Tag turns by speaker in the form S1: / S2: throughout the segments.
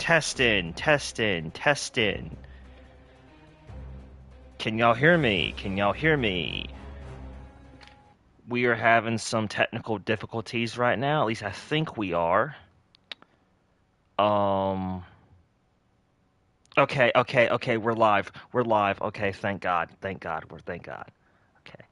S1: Testing, testing, testing. Can y'all hear me? Can y'all hear me? We are having some technical difficulties right now. At least I think we are. Um. Okay. We're live. We're live. Okay. Thank God. Thank God. Thank God. Okay.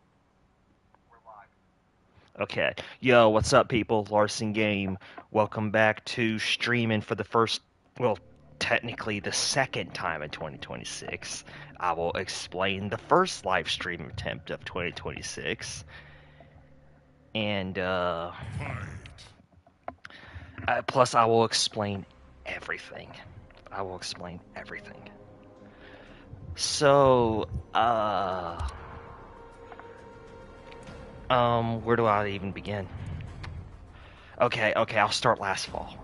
S1: Okay. Yo, what's up, people? LarsonGame. Welcome back to streaming for the first, well, technically the second time in 2026. I will explain the first live stream attempt of 2026. And, plus I will explain everything. I will explain everything. So, where do I even begin? Okay, I'll start last fall.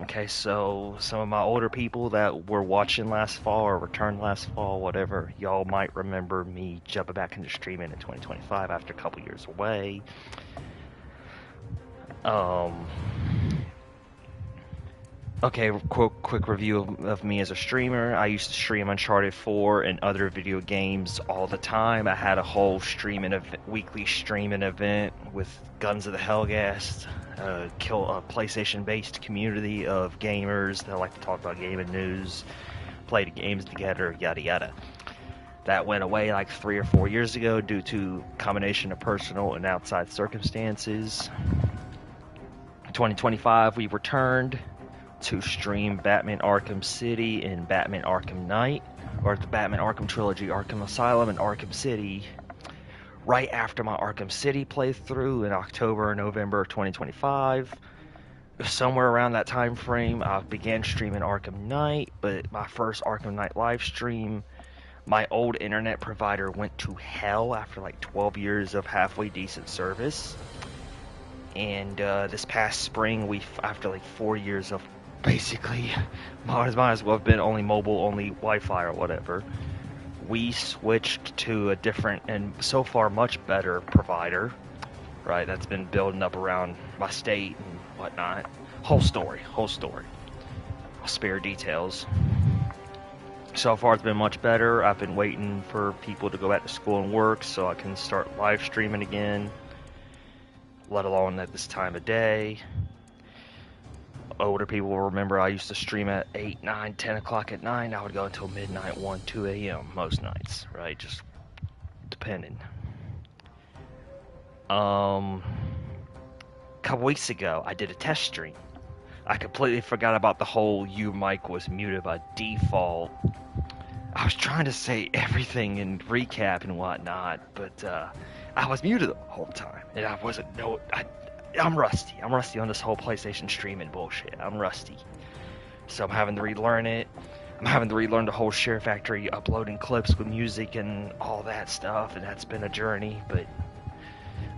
S1: Okay, so some of my older people that were watching last fall or returned last fall, whatever, y'all might remember me jumping back into streaming in 2025 after a couple years away. Okay, quick review of me as a streamer. I used to stream Uncharted 4 and other video games all the time. I had a whole weekly streaming event with Guns of the Hellgast, a PlayStation-based community of gamers that like to talk about gaming news, play the games together, yada yada. That went away like 3 or 4 years ago due to a combination of personal and outside circumstances. 2025, we returned to stream Batman Arkham City and Batman Arkham Knight, or the Batman Arkham Trilogy, Arkham Asylum and Arkham City, right after my Arkham City playthrough in October or November of 2025. Somewhere around that time frame, I began streaming Arkham Knight, but my first Arkham Knight live stream, my old internet provider went to hell after like 12 years of halfway decent service. And this past spring, after like 4 years of basically might as well have been only mobile, only Wi-Fi or whatever, we switched to a different and so far much better provider, right? That's been building up around my state and whatnot. Whole story. I'll spare details. So far it's been much better. I've been waiting for people to go back to school and work so I can start live streaming again, let alone at this time of day. Older people will remember I used to stream at 8, 9, 10 o'clock at night. I would go until midnight, 1, 2 a.m. most nights, right? Just depending. A couple weeks ago, I did a test stream. I completely forgot about the whole your mic was muted by default. I was trying to say everything and recap and whatnot, but I was muted the whole time, and I wasn't. I'm rusty. I'm rusty on this whole PlayStation streaming bullshit. I'm rusty. So I'm having to relearn it. I'm having to relearn the whole Share Factory uploading clips with music and all that stuff, and that's been a journey, but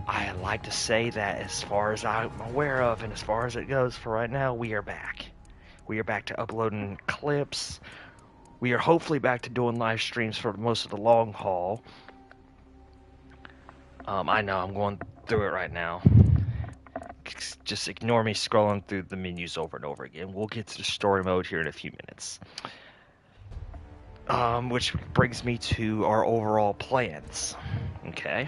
S1: I like to say that as far as I'm aware of and as far as it goes for right now, we are back. We are back to uploading clips. We are hopefully back to doing live streams for most of the long haul. I know I'm going through it right now. Just ignore me scrolling through the menus over and over again. We'll get to the story mode here in a few minutes. Which brings me to our overall plans. Okay.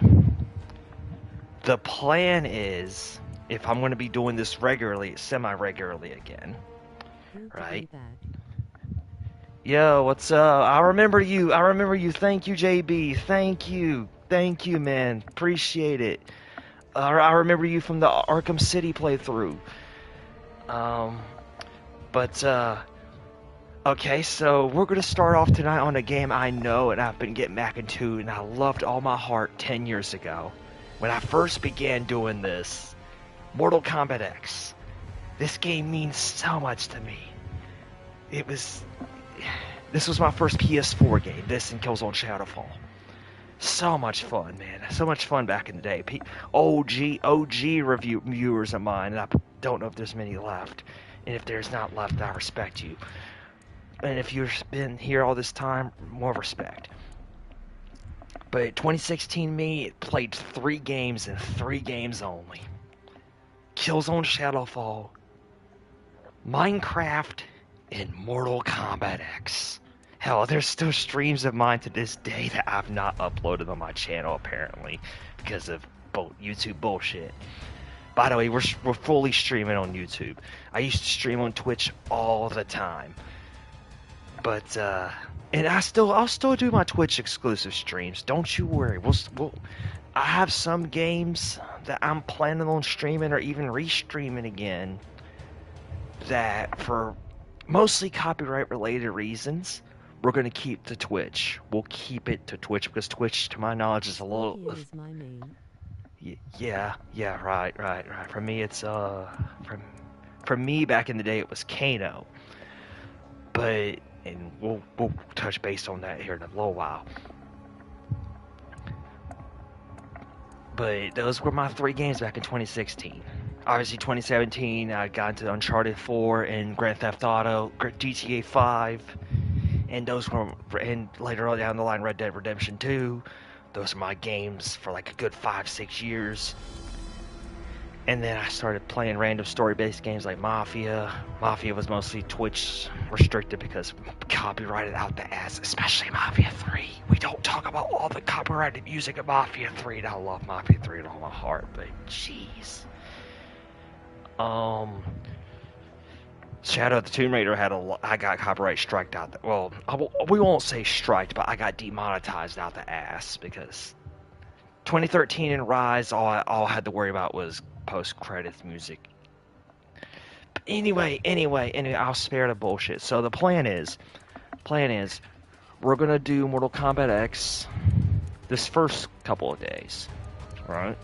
S1: The plan is, if I'm going to be doing this semi-regularly again, right? Yo, what's up? I remember you. Thank you, JB. Thank you, man. Appreciate it. I remember you from the Arkham City playthrough. Okay, so we're going to start off tonight on a game I know and I've been getting back into and I loved all my heart 10 years ago. When I first began doing this, Mortal Kombat X. This game means so much to me. This was my first PS4 game, this and Killzone Shadowfall. So much fun, man. So much fun back in the day. OG reviewers of mine, and I don't know if there's many left. And if there's not left, I respect you. And if you've been here all this time, more respect. But 2016 me, it played 3 games and 3 games only. Killzone Shadowfall, Minecraft, in Mortal Kombat X. Hell, there's still streams of mine to this day that I've not uploaded on my channel, apparently, because of YouTube bullshit. By the way, we're fully streaming on YouTube. I used to stream on Twitch all the time, but and I'll still do my Twitch exclusive streams. Don't you worry. I have some games that I'm planning on streaming or even restreaming again. That for mostly copyright related reasons, we're going to keep to Twitch. We'll keep it to Twitch because Twitch, to my knowledge, is a little.
S2: Is my name.
S1: Yeah, right. For me, it's from me back in the day, it was Kano. But and we'll touch base on that here in a little while. But those were my 3 games back in 2016. Obviously, 2017, I got into Uncharted 4 and Grand Theft Auto, GTA 5, and those were, and later on down the line, Red Dead Redemption 2. Those are my games for like a good 5-6 years. And then I started playing random story-based games like Mafia. Mafia was mostly Twitch restricted because copyrighted out the ass, especially Mafia 3. We don't talk about all the copyrighted music of Mafia 3, and I love Mafia 3 with all my heart, but jeez. Shadow of the Tomb Raider I got copyright striked out. We won't say striked, but I got demonetized out the ass because 2013 and Rise, all I had to worry about was post-credits music. But anyway, I'll spare the bullshit. So the plan is, we're gonna do Mortal Kombat X this first couple of days, right?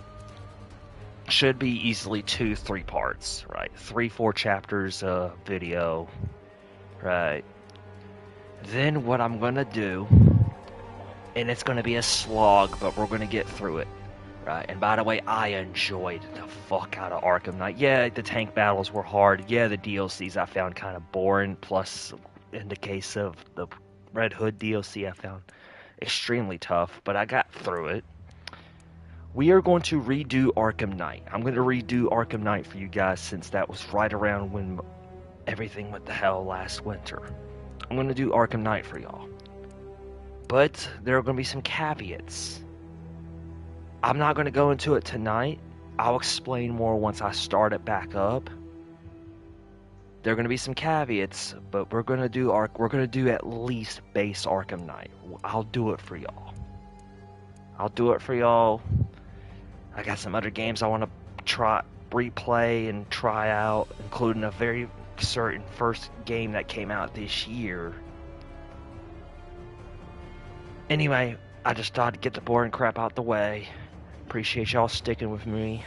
S1: Should be easily 2-3 parts, right? 3-4 chapters of video, right? Then what I'm gonna do, and it's gonna be a slog, but we're gonna get through it, right? And by the way, I enjoyed the fuck out of Arkham Knight. Yeah, the tank battles were hard. Yeah, the DLCs I found kind of boring. Plus, in the case of the Red Hood DLC, I found extremely tough, but I got through it. We are going to redo Arkham Knight. I'm going to redo Arkham Knight for you guys since that was right around when everything went to hell last winter. I'm going to do Arkham Knight for y'all. But there are going to be some caveats. I'm not going to go into it tonight. I'll explain more once I start it back up. There are going to be some caveats, but we're going to do at least base Arkham Knight. I'll do it for y'all. I got some other games I want to replay and try out, including a very certain first game that came out this year. Anyway, I just thought I'd get the boring crap out the way. Appreciate y'all sticking with me.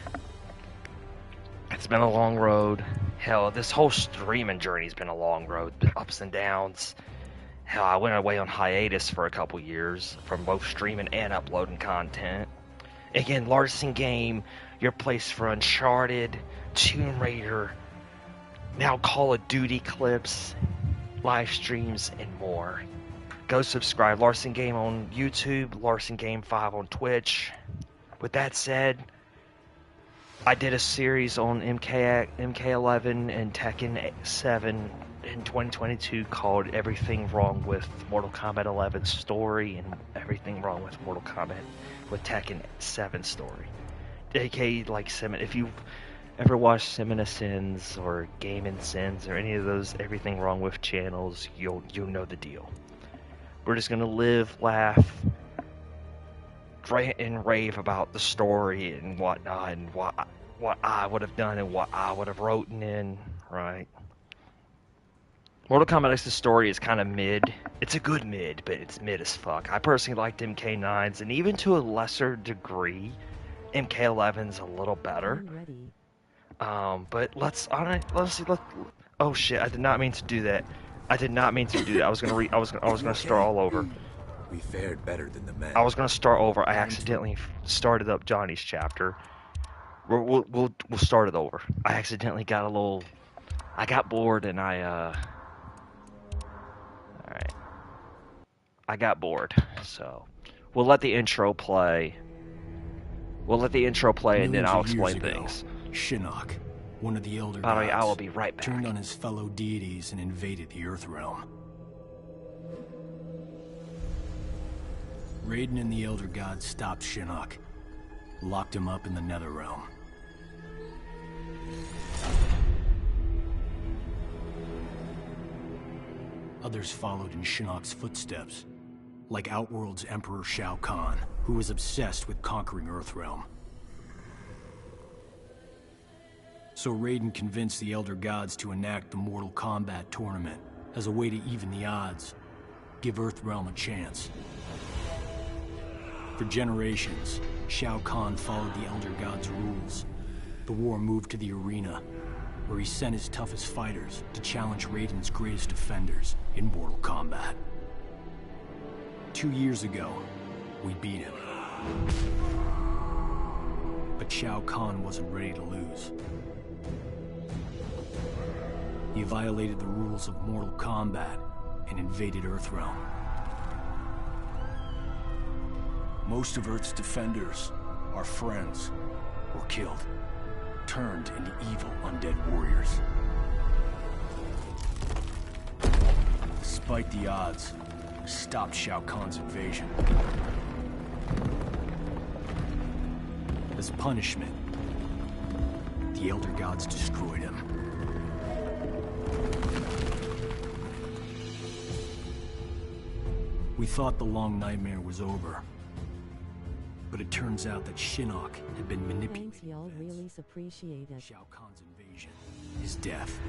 S1: It's been a long road. Hell, this whole streaming journey's been a long road. Ups and downs. Hell, I went away on hiatus for a couple years from both streaming and uploading content. Again, LarsonGame, your place for Uncharted, Tomb Raider, now Call of Duty clips, live streams, and more. Go subscribe. LarsonGame on YouTube, LarsonGame5 on Twitch. With that said, I did a series on MK11 and Tekken 7 in 2022 called Everything Wrong with Mortal Kombat 11 Story and Everything Wrong with Mortal Kombat with Tekken 7 Story. aka like if you've ever watched Sins or Gaming Sins or any of those Everything Wrong With channels, you'll know the deal. We're just gonna live, laugh, rant and rave about the story and whatnot, and what I would have done and what I would have written in, right? Mortal Kombat X's story is kind of mid. It's a good mid, but it's mid as fuck. I personally liked MK9's, and even to a lesser degree, MK11's a little better. But oh shit! I did not mean to do that. I was gonna start all over.
S3: We fared better than the men.
S1: I was gonna start over. I accidentally started up Johnny's chapter. We'll start it over. I accidentally got I got bored and Alright. I got bored, so we'll let the intro play. And then I'll explain things.
S3: Shinnok,
S2: one of the Elder
S1: By the way,
S2: Gods,
S1: I will be right back.
S2: turned on his fellow deities and invaded the Earthrealm. Raiden and the Elder Gods stopped Shinnok, locked him up in the Netherrealm. Others followed in Shinnok's footsteps, like Outworld's Emperor Shao Kahn, who was obsessed with conquering Earthrealm. So Raiden convinced the Elder Gods to enact the Mortal Kombat tournament as a way to even the odds, give Earthrealm a chance. For generations, Shao Kahn followed the Elder Gods' rules. The war moved to the arena, where he sent his toughest fighters to challenge Raiden's greatest defenders in Mortal Kombat. 2 years ago, we beat him. But Shao Kahn wasn't ready to lose. He violated the rules of Mortal Kombat and invaded Earthrealm. Most of Earth's defenders, our friends, were killed, turned into evil undead warriors. Despite the odds, we stopped Shao Kahn's invasion. As punishment, the Elder Gods destroyed him. We thought the long nightmare was over. But it turns out that Shinnok had been manipulating
S4: Thanks, y'all. Really appreciate it.
S2: Shao Kahn's invasion, his death.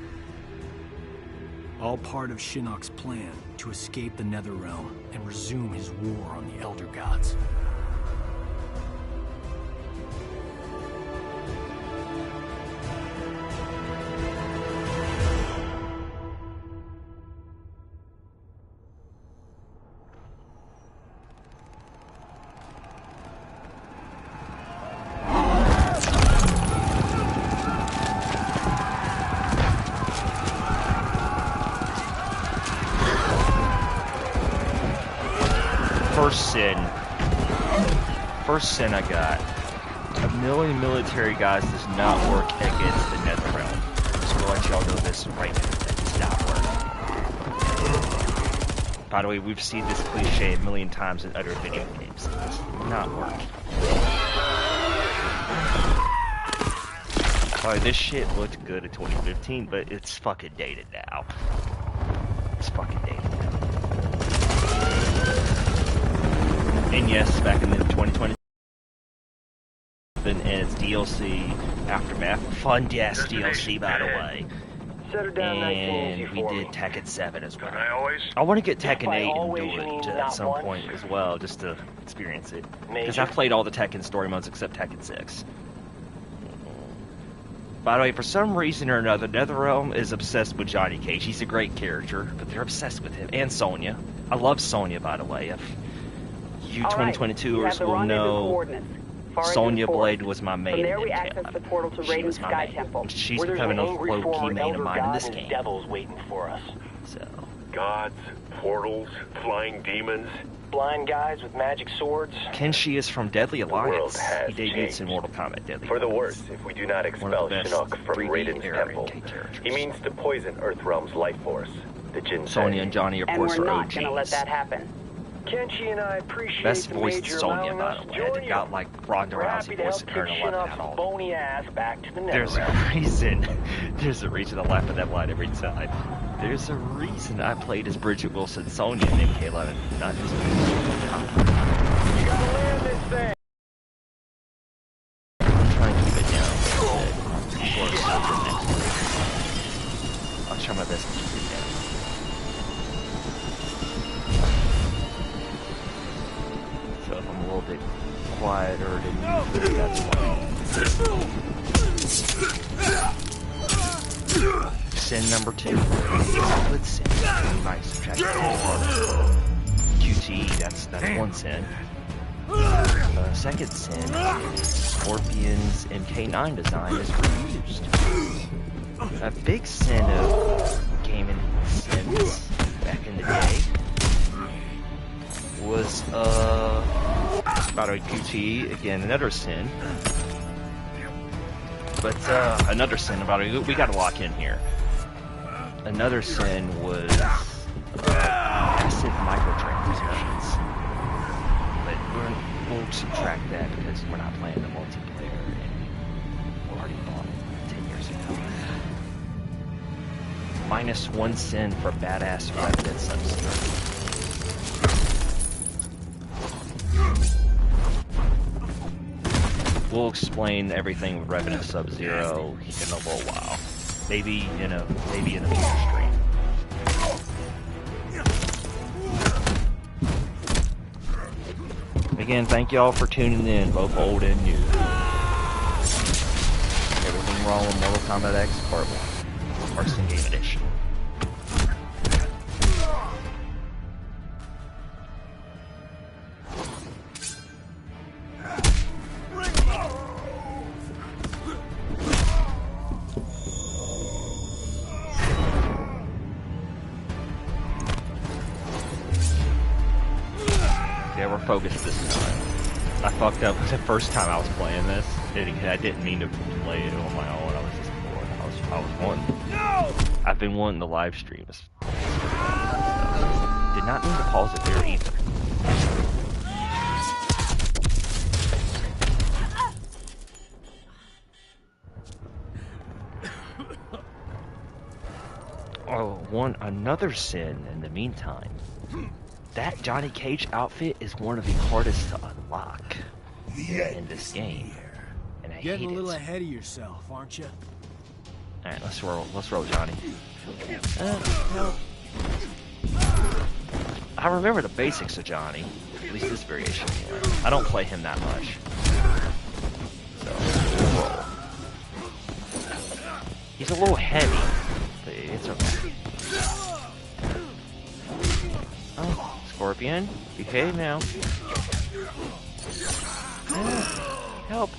S2: All part of Shinnok's plan to escape the Netherrealm and resume his war on the Elder Gods.
S1: First sin I got. A million military guys does not work against the Netherrealm. Just to let y'all know this right now. That does not work. By the way, we've seen this cliche a million times in other video games. It does not work. Sorry, this shit looked good in 2015, but it's fucking dated now. It's fucking dated now. And yes, back in the 2020, and it's DLC Aftermath. Fun, yes, DLC, by the way. And we did Tekken 7 as well. I want to get Tekken 8 and do it at some point as well, just to experience it. Because I've played all the Tekken story modes except Tekken 6. By the way, for some reason or another, NetherRealm is obsessed with Johnny Cage. He's a great character, but they're obsessed with him. And Sonya. I love Sonya, by the way. If you 2022ers will know, Sonya Blade was my main in Tail. She was my main. She's becoming a low-key main of mine in this game.
S5: Devils waiting for us.
S1: So.
S6: Gods, portals, flying demons.
S5: Blind guys with magic swords.
S1: Kenshi is from Deadly Alliance. He debuts in Mortal Kombat Deadly Alliance.
S6: For the worst, if we do not expel Shinnok from Raiden's temple, he means to poison Earthrealm's life force, the Jin.
S1: Sonya and Johnny, of course, are OGs.
S7: And we're not gonna let that happen.
S5: Kenshi and I appreciate
S1: Best
S5: the
S1: voice
S5: Major
S1: Sonya,
S5: allowing
S1: by
S5: us
S1: the
S5: to
S1: way. I
S5: join
S1: did not like Ronda Rousey voice in Turn 11 at all.
S5: Bony ass back to the
S1: There's a reason. There's a reason I laugh at that line every time. There's a reason I played as Bridget Wilson Sonya in MK11, not just.
S5: You gotta land this thing.
S1: I'm trying to keep it down a bit before I start the next one. I'll try my best to keep it down. So if I'm a little bit quieter than usual, that's why. Sin number 2. Good sin. Nice. Subtract 4. QT, that's one sin. Second sin is Scorpion's MK9 design is reused. A big sin of gaming sins back in the day was, by the way, QT, again, another sin. But another sin about it, we gotta lock in here. Another sin was massive microtransactions. But we'll subtract that because we're not playing the multiplayer and we already bought it 10 years ago. -1 sin for badass Revenant Sub-Zero. We'll explain everything with Revenant Sub-Zero in a little while. Maybe in a future stream. Again, thank y'all for tuning in, both old and new. Everything wrong with Mortal Kombat X Part 1. LarsonGame Edition. Yeah, we're focused this time. I fucked up the first time I was playing this. I didn't mean to play it on my own. I was just bored. I was wanting. No! I've been wanting the live streams. Did not mean to pause it there either. Oh, another sin in the meantime. That Johnny Cage outfit is one of the hardest to unlock in this game. And I hate it.
S2: Getting a little ahead of yourself, aren't you?
S1: Alright, let's roll, Johnny.
S2: Help.
S1: I remember the basics of Johnny. At least this variation. I don't play him that much. So, we'll roll. He's a little heavy, but it's okay. Oh. Scorpion, behave now. Help.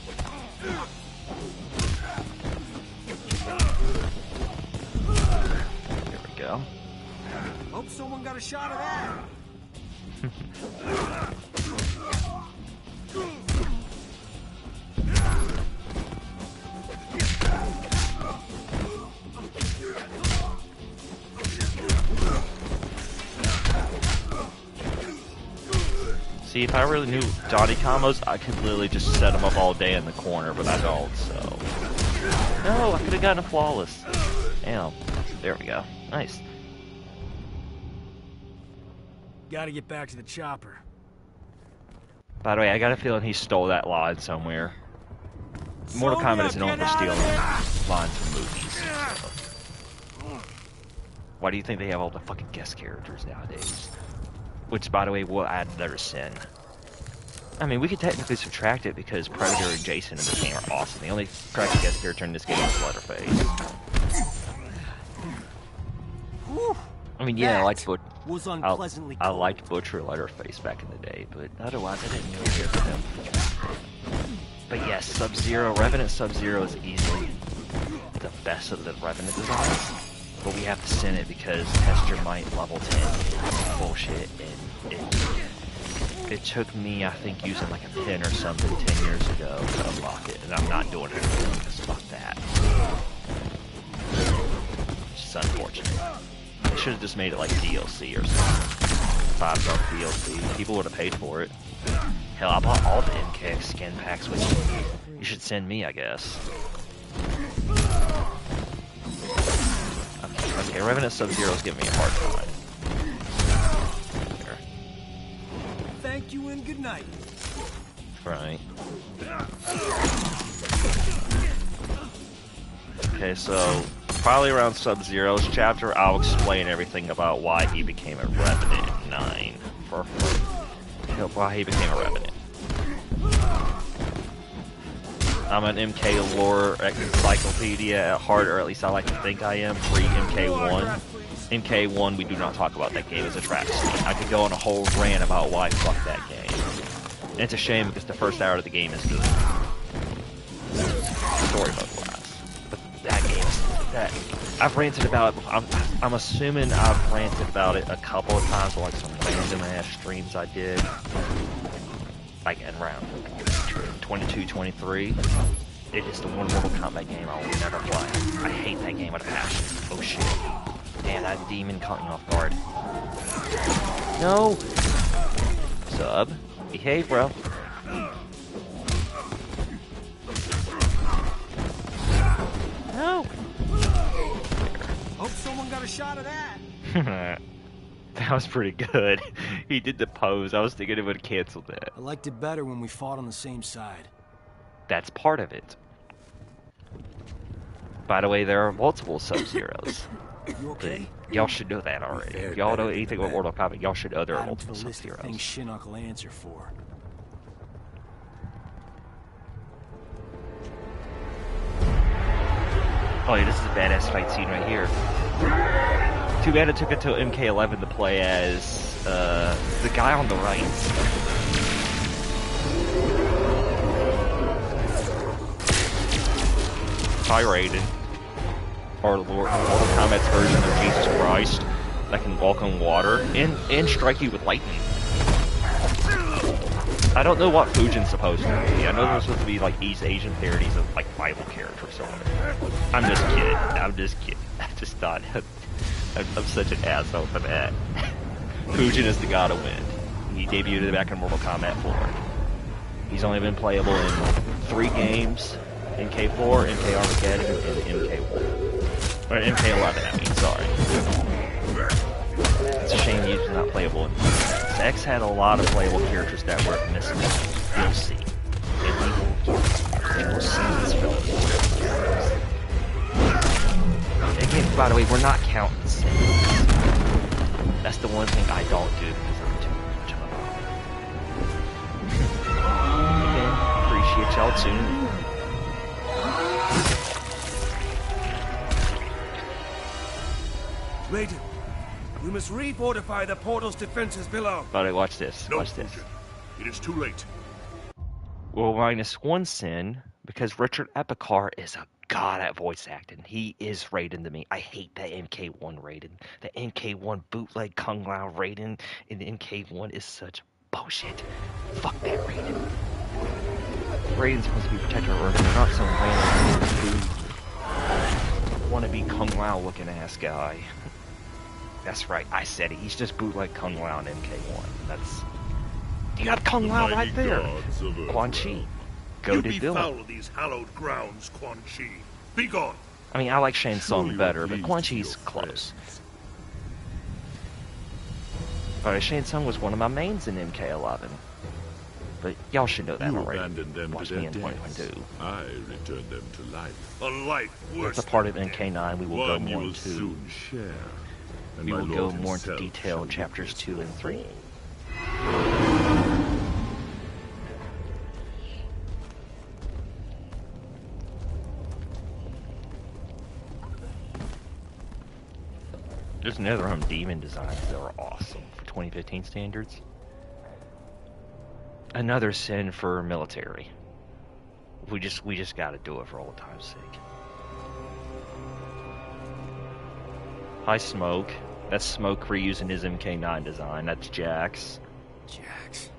S1: There we go.
S2: Hope someone got a shot of that.
S1: See, if I really knew Johnny combos, I could literally just set them up all day in the corner, but I don't, so... No, I could have gotten a flawless. Damn. There we go. Nice.
S2: Gotta get back to the chopper.
S1: By the way, I got a feeling he stole that line somewhere. Mortal Kombat is known for stealing lines from movies. So. Why do you think they have all the fucking guest characters nowadays? Which, by the way, will add another sin. I mean, we could technically subtract it because Predator and Jason in this game are awesome. The only correct guest character in this game is Leatherface. I mean, yeah, I liked Butcher Leatherface back in the day, but otherwise I didn't really care for him. But yes, Sub-Zero, Revenant Sub-Zero is easily the best of the Revenant designs. But we have to send it because Test Your Might level 10 is bullshit, and it took me, I think, using like a pin or something 10 years ago to unlock it, and I'm not doing it again because fuck that. It's just unfortunate. They should have just made it like DLC or something. $5 DLC. People would have paid for it. Hell, I bought all the MKX skin packs, which you should send me, I guess. Okay, Revenant Sub-Zero is giving me a hard time. Here.
S2: Thank you and good night.
S1: Right. Okay, so probably around Sub-Zero's chapter, I'll explain everything about why he became a Revenant 9. Why he became a Revenant. I'm an MK lore encyclopedia at heart, or at least I like to think I am, pre-MK1. MK1, we do not talk about that game as a travesty. I could go on a whole rant about why fuck that game. And it's a shame because the first hour of the game is good. Story mode-wise. But that game is... I've ranted about it. I'm assuming I've ranted about it a couple of times on like some random-ass streams I did. Like in round 22, 23. It is the one Mortal Kombat game I will never play. I hate that game with a passion. Oh shit. Damn, that demon caught me off guard. No! Sub. Behave, bro. No!
S2: Hope someone got a shot of that.
S1: That was pretty good. He did the pose. I was thinking it would cancel that.
S2: I liked it better when we fought on the same side.
S1: That's part of it. By the way, there are multiple Sub-Zeros.
S2: You okay?
S1: Y'all should know that already. If y'all know anything about Mortal Kombat, y'all should know there are multiple Sub-Zeros.
S2: Things Shinnok will answer for.
S1: Oh yeah, this is a badass fight scene right here. Too bad it took until MK11 to play as the guy on the right. Hi, Raiden. Or Mortal Kombat's version of Jesus Christ that can walk on water and strike you with lightning. I don't know what Fujin's supposed to be. I know they're supposed to be like East Asian parodies of like Bible characters or whatever. I'm just kidding. I'm just kidding. I just thought I'm such an asshole for that. Fujin is the god of wind. He debuted back in Mortal Kombat 4. He's only been playable in 3 games. MK4, MK Armageddon, and MK1. Or MK11, I mean, sorry. It's a shame he's not playable in X had a lot of playable characters that were missing. You'll see. And we'll see this film. Again, by the way, we're not counting sins. That's the one thing I don't do because I'm too much of a okay, appreciate y'all tuning in.
S7: Raiden, we must refortify the portal's defenses below.
S1: Alright, watch this.
S8: No,
S1: Watch this.
S8: it is too late.
S1: Well, -1 sin because Richard Epicard is a god at voice acting. He is Raiden to me. I hate that MK1 Raiden. The MK1 bootleg Kung Lao Raiden in the MK1 is such bullshit. Fuck that Raiden. Raiden's supposed to be protector of Earth, not some random wannabe Kung Lao looking ass guy. That's right, I said it. He's just bootleg Kung Lao in MK1. That's... You got Kung Lao right there! Quan Chi. Goated villain.
S8: Foul of these hallowed grounds, Quan Chi. Be gone!
S1: I mean, I like Shang Tsung better, but Quan Chi's close. Alright, Shang Tsung was one of my mains in MK11. But y'all should know that
S8: You
S1: already.
S8: abandoned them
S1: Watch
S8: to
S1: me
S8: their
S1: in
S8: deaths.
S1: 1.2.
S8: I returned them to life. A life worse.
S1: That's a part of MK9 we will go
S8: One you
S1: more
S8: will
S1: into.
S8: soon share. And
S1: We
S8: my
S1: will go
S8: Lord
S1: more into
S8: himself
S1: detail
S8: shall
S1: in chapters
S8: witness
S1: 2 and 3. There's NetherRealm demon designs that are awesome for 2015 standards. Another sin for military. We just gotta do it for old time's sake. Hi Smoke. That's Smoke reusing his MK9 design. That's Jax.
S2: Jax.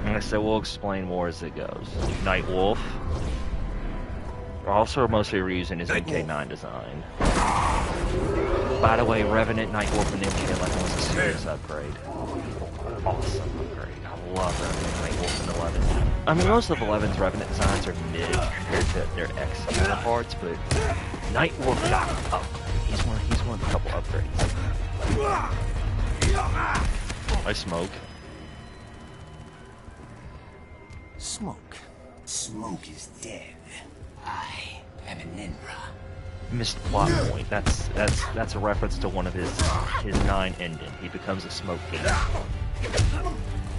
S1: And I said we'll explain more as it goes. Nightwolf. Also mostly reusing his MK9 design. By the way, Revenant, Nightwolf, and MK11 was a serious upgrade. Awesome upgrade. I love Revenant, Nightwolf, and 11. I mean, most of 11's Revenant designs are mid compared to their X counterparts, but Nightwolf got an upgrade. He's one of the couple upgrades. I Smoke.
S2: Smoke.
S9: Smoke is dead. I am an Ninra.
S1: Missed plot point. That's a reference to one of his 9 ending. He becomes a Smoke King.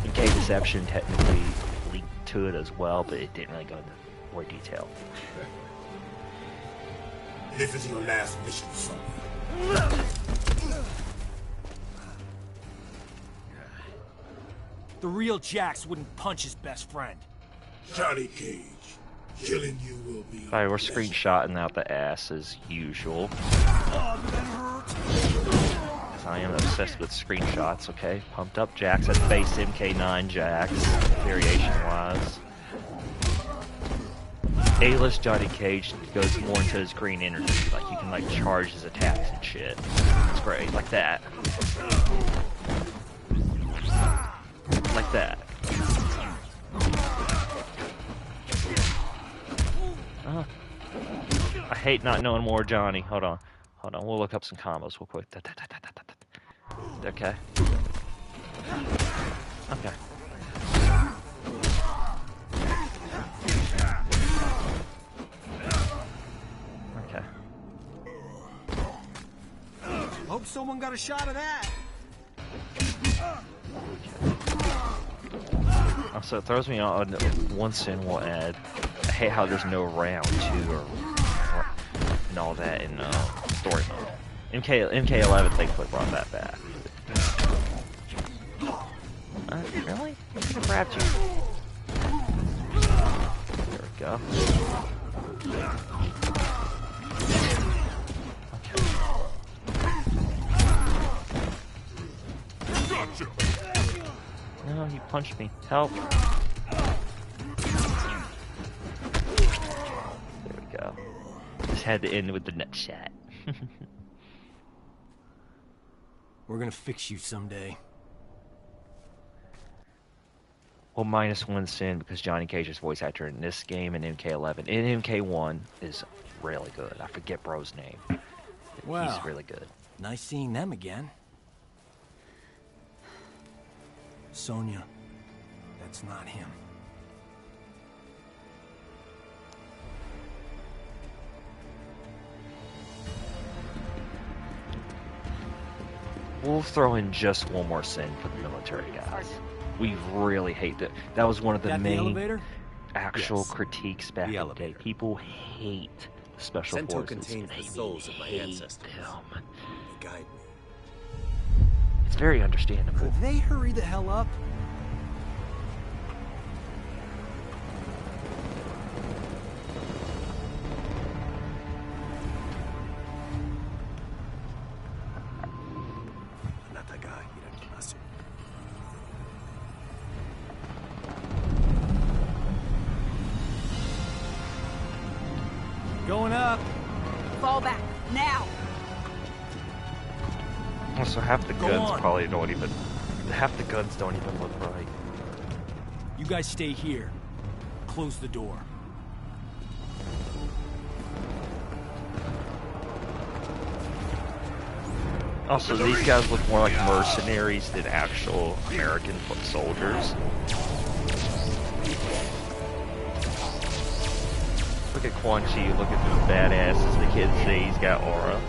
S1: MK Deception technically leaked to it as well, but it didn't really go into more detail.
S9: This is your last mission, son.
S2: The real Jax wouldn't punch his best friend.
S9: Johnny Cage, killing you will be.
S1: Alright, we're screenshotting out the ass as usual.
S2: Oh, that hurt.
S1: Because I am obsessed accessed with screenshots, okay? Pumped up Jax, that's base MK9 Jax, variation-wise. A-list Johnny Cage goes more into his green energy, like you can like charge his attacks and shit. It's great, like that. Like that. I hate not knowing more Johnny. Hold on, we'll look up some combos real quick. Okay. Okay.
S7: Hope someone got a shot of that.
S1: So it throws me on one sin will add. I hate how there's no round 2 or and all that in story mode. MK11 thankfully brought that back. Really? I could have grabbed you. There we go. No, he punched me. Help. There we go. Just had to end with the nut shot.
S2: We're gonna fix you someday.
S1: Well, -1 sin because Johnny Cage's voice actor in this game and MK11 and MK1 is really good. I forget bro's name.
S2: Wow.
S1: He's really good.
S2: Nice seeing them again. Sonya, that's not him.
S1: We'll throw in just one more sin for the military guys. We really hate that. That was one of the main actual critiques back in the day. People hate the special forces.
S3: Contains the souls of my ancestors. They guide me.
S1: It's very understandable.
S2: Could they hurry the hell up?
S7: Going up.
S10: Fall back now.
S1: Also, half the guns probably don't even. Half the guns don't even look right.
S2: You guys stay here. Close the door.
S1: Also, these guys look more like mercenaries than actual American foot soldiers. Look at Quan Chi, look at the badasses. The kids say he's got aura.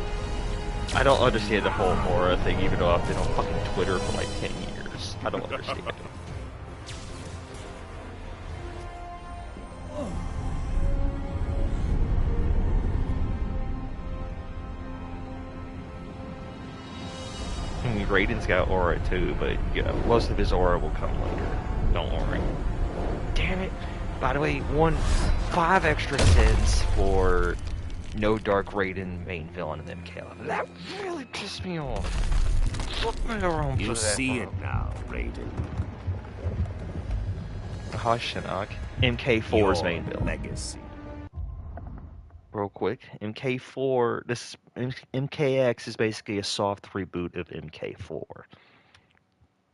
S1: I don't understand the whole aura thing, even though I've been on fucking Twitter for like 10 years. I don't understand it. I mean, Raiden's got aura too, but yeah, most of his aura will come later. Don't worry. Damn it. By the way, 5 extra sins for no Dark Raiden main villain in MK11. That really pissed me off. Flip me around.
S11: You see it now, Raiden.
S1: Hush, Shinnok. MK4's main villain.
S11: Legacy.
S1: Real quick, MK4. This MKX is basically a soft reboot of MK4.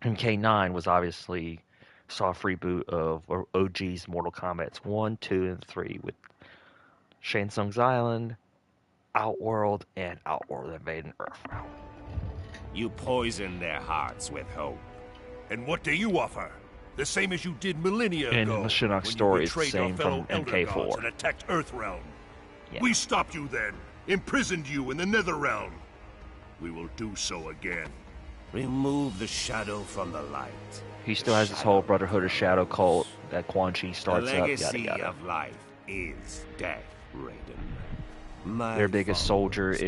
S1: MK9 was obviously soft reboot of OG's Mortal Kombat 1, 2, and 3 with Shang Tsung's Island, Outworld, and Outworld Invading Earthrealm.
S11: You poison their hearts with hope.
S8: And what do you offer? The same as you did millennia
S1: And
S8: ago.
S1: the Shinnok story is the same from MK4.
S8: And attacked Earthrealm.
S1: Yeah.
S8: We stopped you then, imprisoned you in the Netherrealm. We will do so again.
S11: Remove the shadow from the light.
S1: He still has this whole Brotherhood of Shadow cult that Quan Chi starts
S11: the
S1: up,
S11: legacy
S1: yada yada.
S11: of life is death, Raiden.
S1: Their biggest soldiers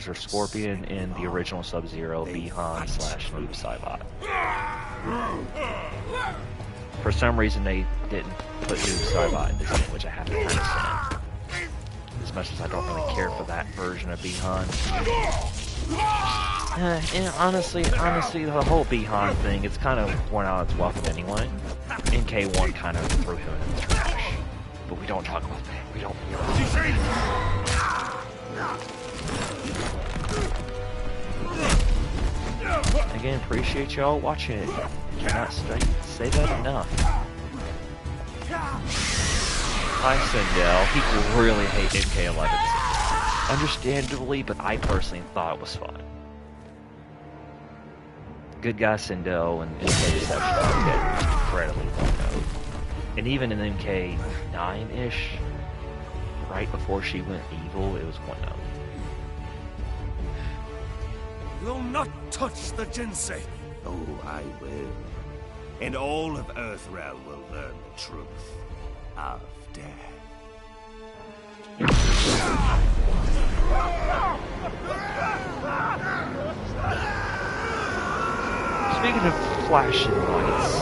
S1: are Scorpion and the original Sub-Zero, Bihan / Noob Saibot. For some reason they didn't put Noob Saibot in this game, which I have to understand. As much as I don't really care for that version of Bihan. And honestly, the whole Behan thing, it's kind of worn out its welcome anyway. MK1 kind of threw him in the trash. But we don't talk about that. We don't. Again, appreciate y'all watching it. Cannot say that enough. Hi, Sindel. People really hate MK11. Understandably, but I personally thought it was fun. Good guy Sindel and MK7 get incredibly well known. And even in MK9-ish, right before she went evil, it was one note.
S7: Will not touch the Jinsei.
S11: Oh, I will. And all of Earthrealm will learn the truth of death.
S1: Speaking of flashing lights,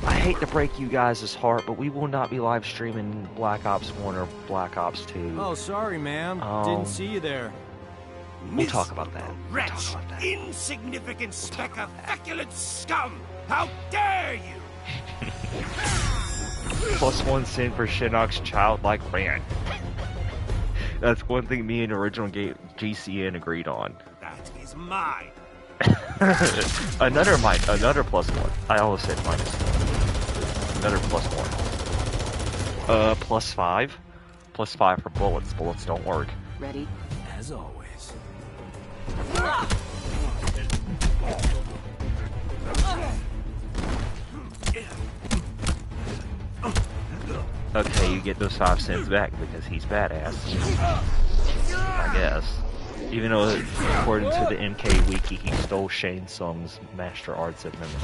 S1: I hate to break you guys' heart, but we will not be live streaming Black Ops 1 or Black Ops 2.
S2: Oh, sorry, ma'am. Didn't see you there.
S1: We'll talk about that.
S11: Wretch! Insignificant speck of feculent scum! How dare you!
S1: +1 sin for Shinnok's childlike rant. That's one thing me and original GCN agreed on.
S11: That is mine.
S1: another +1. I always said -1. Another +1. +5. +5 for bullets. Bullets don't work.
S10: Ready?
S2: As always.
S1: Okay, you get those 5 cents back because he's badass. I guess. Even though, according to the MK Wiki, he stole Shane Tsung's master arts at memory.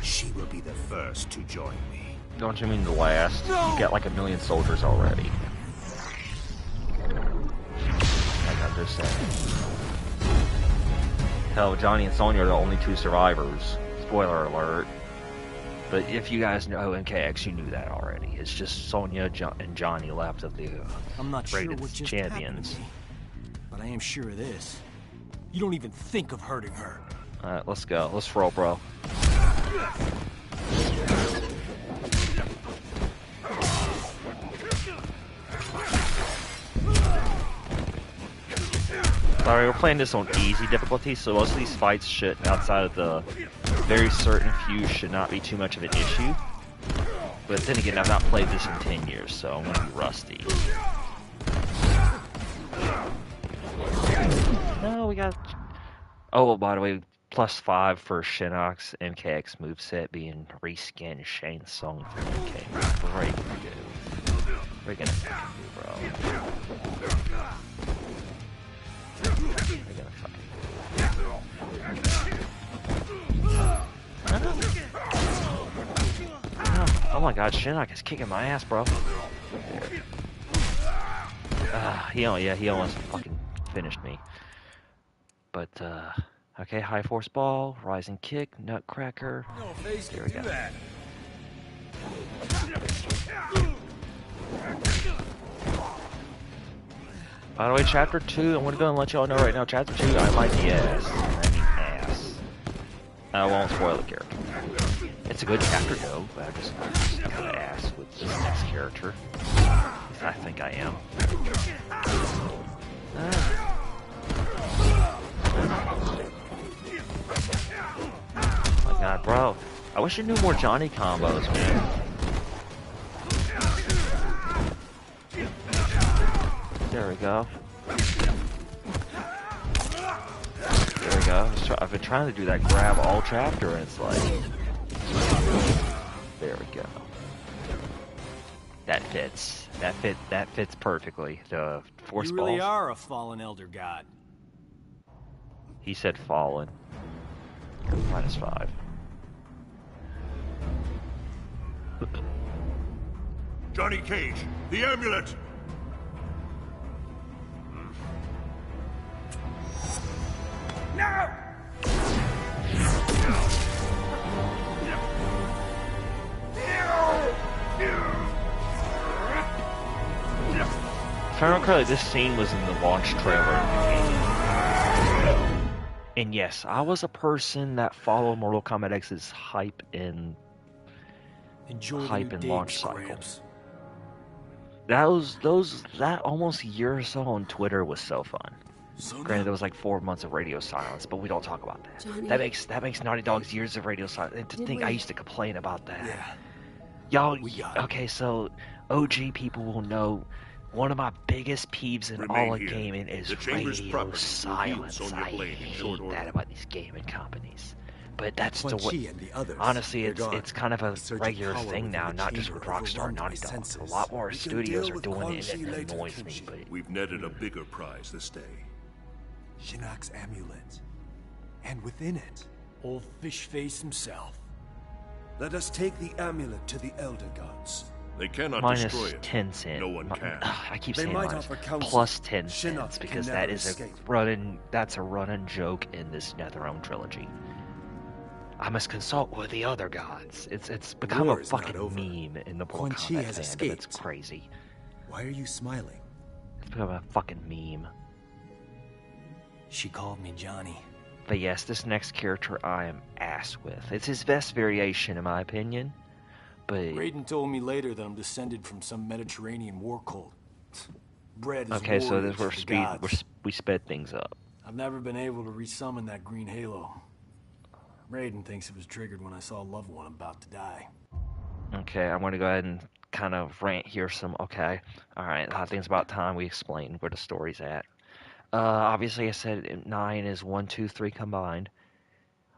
S11: She will be the first to join me.
S1: Don't you mean the last? You got like 1 million soldiers already. I'm just saying. Hell, Johnny and Sonya are the only 2 survivors. Spoiler alert. But if you guys know MKX, you knew that already. It's just Sonya and Johnny left of the
S2: I'm not sure what just
S1: champions.
S2: Happened to me, but I am sure of this. You don't even think of hurting her.
S1: Alright, let's go. Let's roll, bro. Sorry, we're playing this on easy difficulty, so most of these fights should, outside of the very certain few, should not be too much of an issue. But then again, I've not played this in 10 years, so I'm gonna be rusty. No, we got... Oh, by the way, +5 for Shinnok's MKX moveset being reskinned Shane Tsung for MK. Very good. We're gonna fucking do, bro. We're gonna fucking Oh my god, Shinnok is kicking my ass, bro. He almost fucking finished me. But, okay, high force ball, rising kick, nutcracker. There we go. By the way, Chapter 2, I'm gonna go and let y'all know right now, Chapter 2, I like the ass. I mean ass. I won't spoil the character. It's a good chapter though, but I'm just gonna ass with this next character. I think I am. Oh my god, bro. I wish I knew more Johnny combos, man. There we go. There we go. I've been trying to do that grab all chapter, and it's like... There we go. That fits. That fits perfectly. The force balls.
S2: You really are a fallen elder god.
S1: He said fallen. -5.
S8: Johnny Cage, the amulet!
S7: No!
S1: If I remember correctly, this scene was in the launch trailer. And yes, I was a person that followed Mortal Kombat X's hype and launch cycles. That almost a year or so on Twitter was so fun. Granted, there was like 4 months of radio silence, but we don't talk about that.
S4: Johnny,
S1: That makes Naughty Dog's years of radio silence. And to think I used to complain about that.
S2: Yeah.
S1: Y'all, okay, so OG people will know one of my biggest peeves in all of gaming is radio silence. I hate that about these gaming companies. But that's the way. Honestly, it's kind of a regular thing now, not just with Rockstar and Naughty Dog. A lot more studios are doing it, and it annoys me. But
S8: we've netted a bigger prize this day.
S2: Shinnok's amulet. And within it, old fish face himself.
S7: Let us take the amulet to the Elder Gods.
S8: They cannot
S1: minus
S8: destroy it.
S1: 10 cents.
S8: No one can.
S1: I keep saying minus. Plus 10 cents because that is that's a running joke in this NetherRealm trilogy. I must consult with the other gods. It's become a fucking meme in the Mortal Kombat fandom. It's crazy.
S2: Why are you smiling?
S1: It's become a fucking meme.
S2: She called me Johnny.
S1: But yes, this next character I am ass with. It's his best variation in my opinion. But
S2: Raiden told me later that I'm descended from some Mediterranean war cult. Bred as
S1: okay, so this we sped things up.
S2: I've never been able to resummon that green halo. Raiden thinks it was triggered when I saw a loved one about to die.
S1: Okay, I'm going to go ahead and kind of rant here okay. Alright, I think it's about time we explain where the story's at. Obviously I said 9 is 1, 2, 3 combined.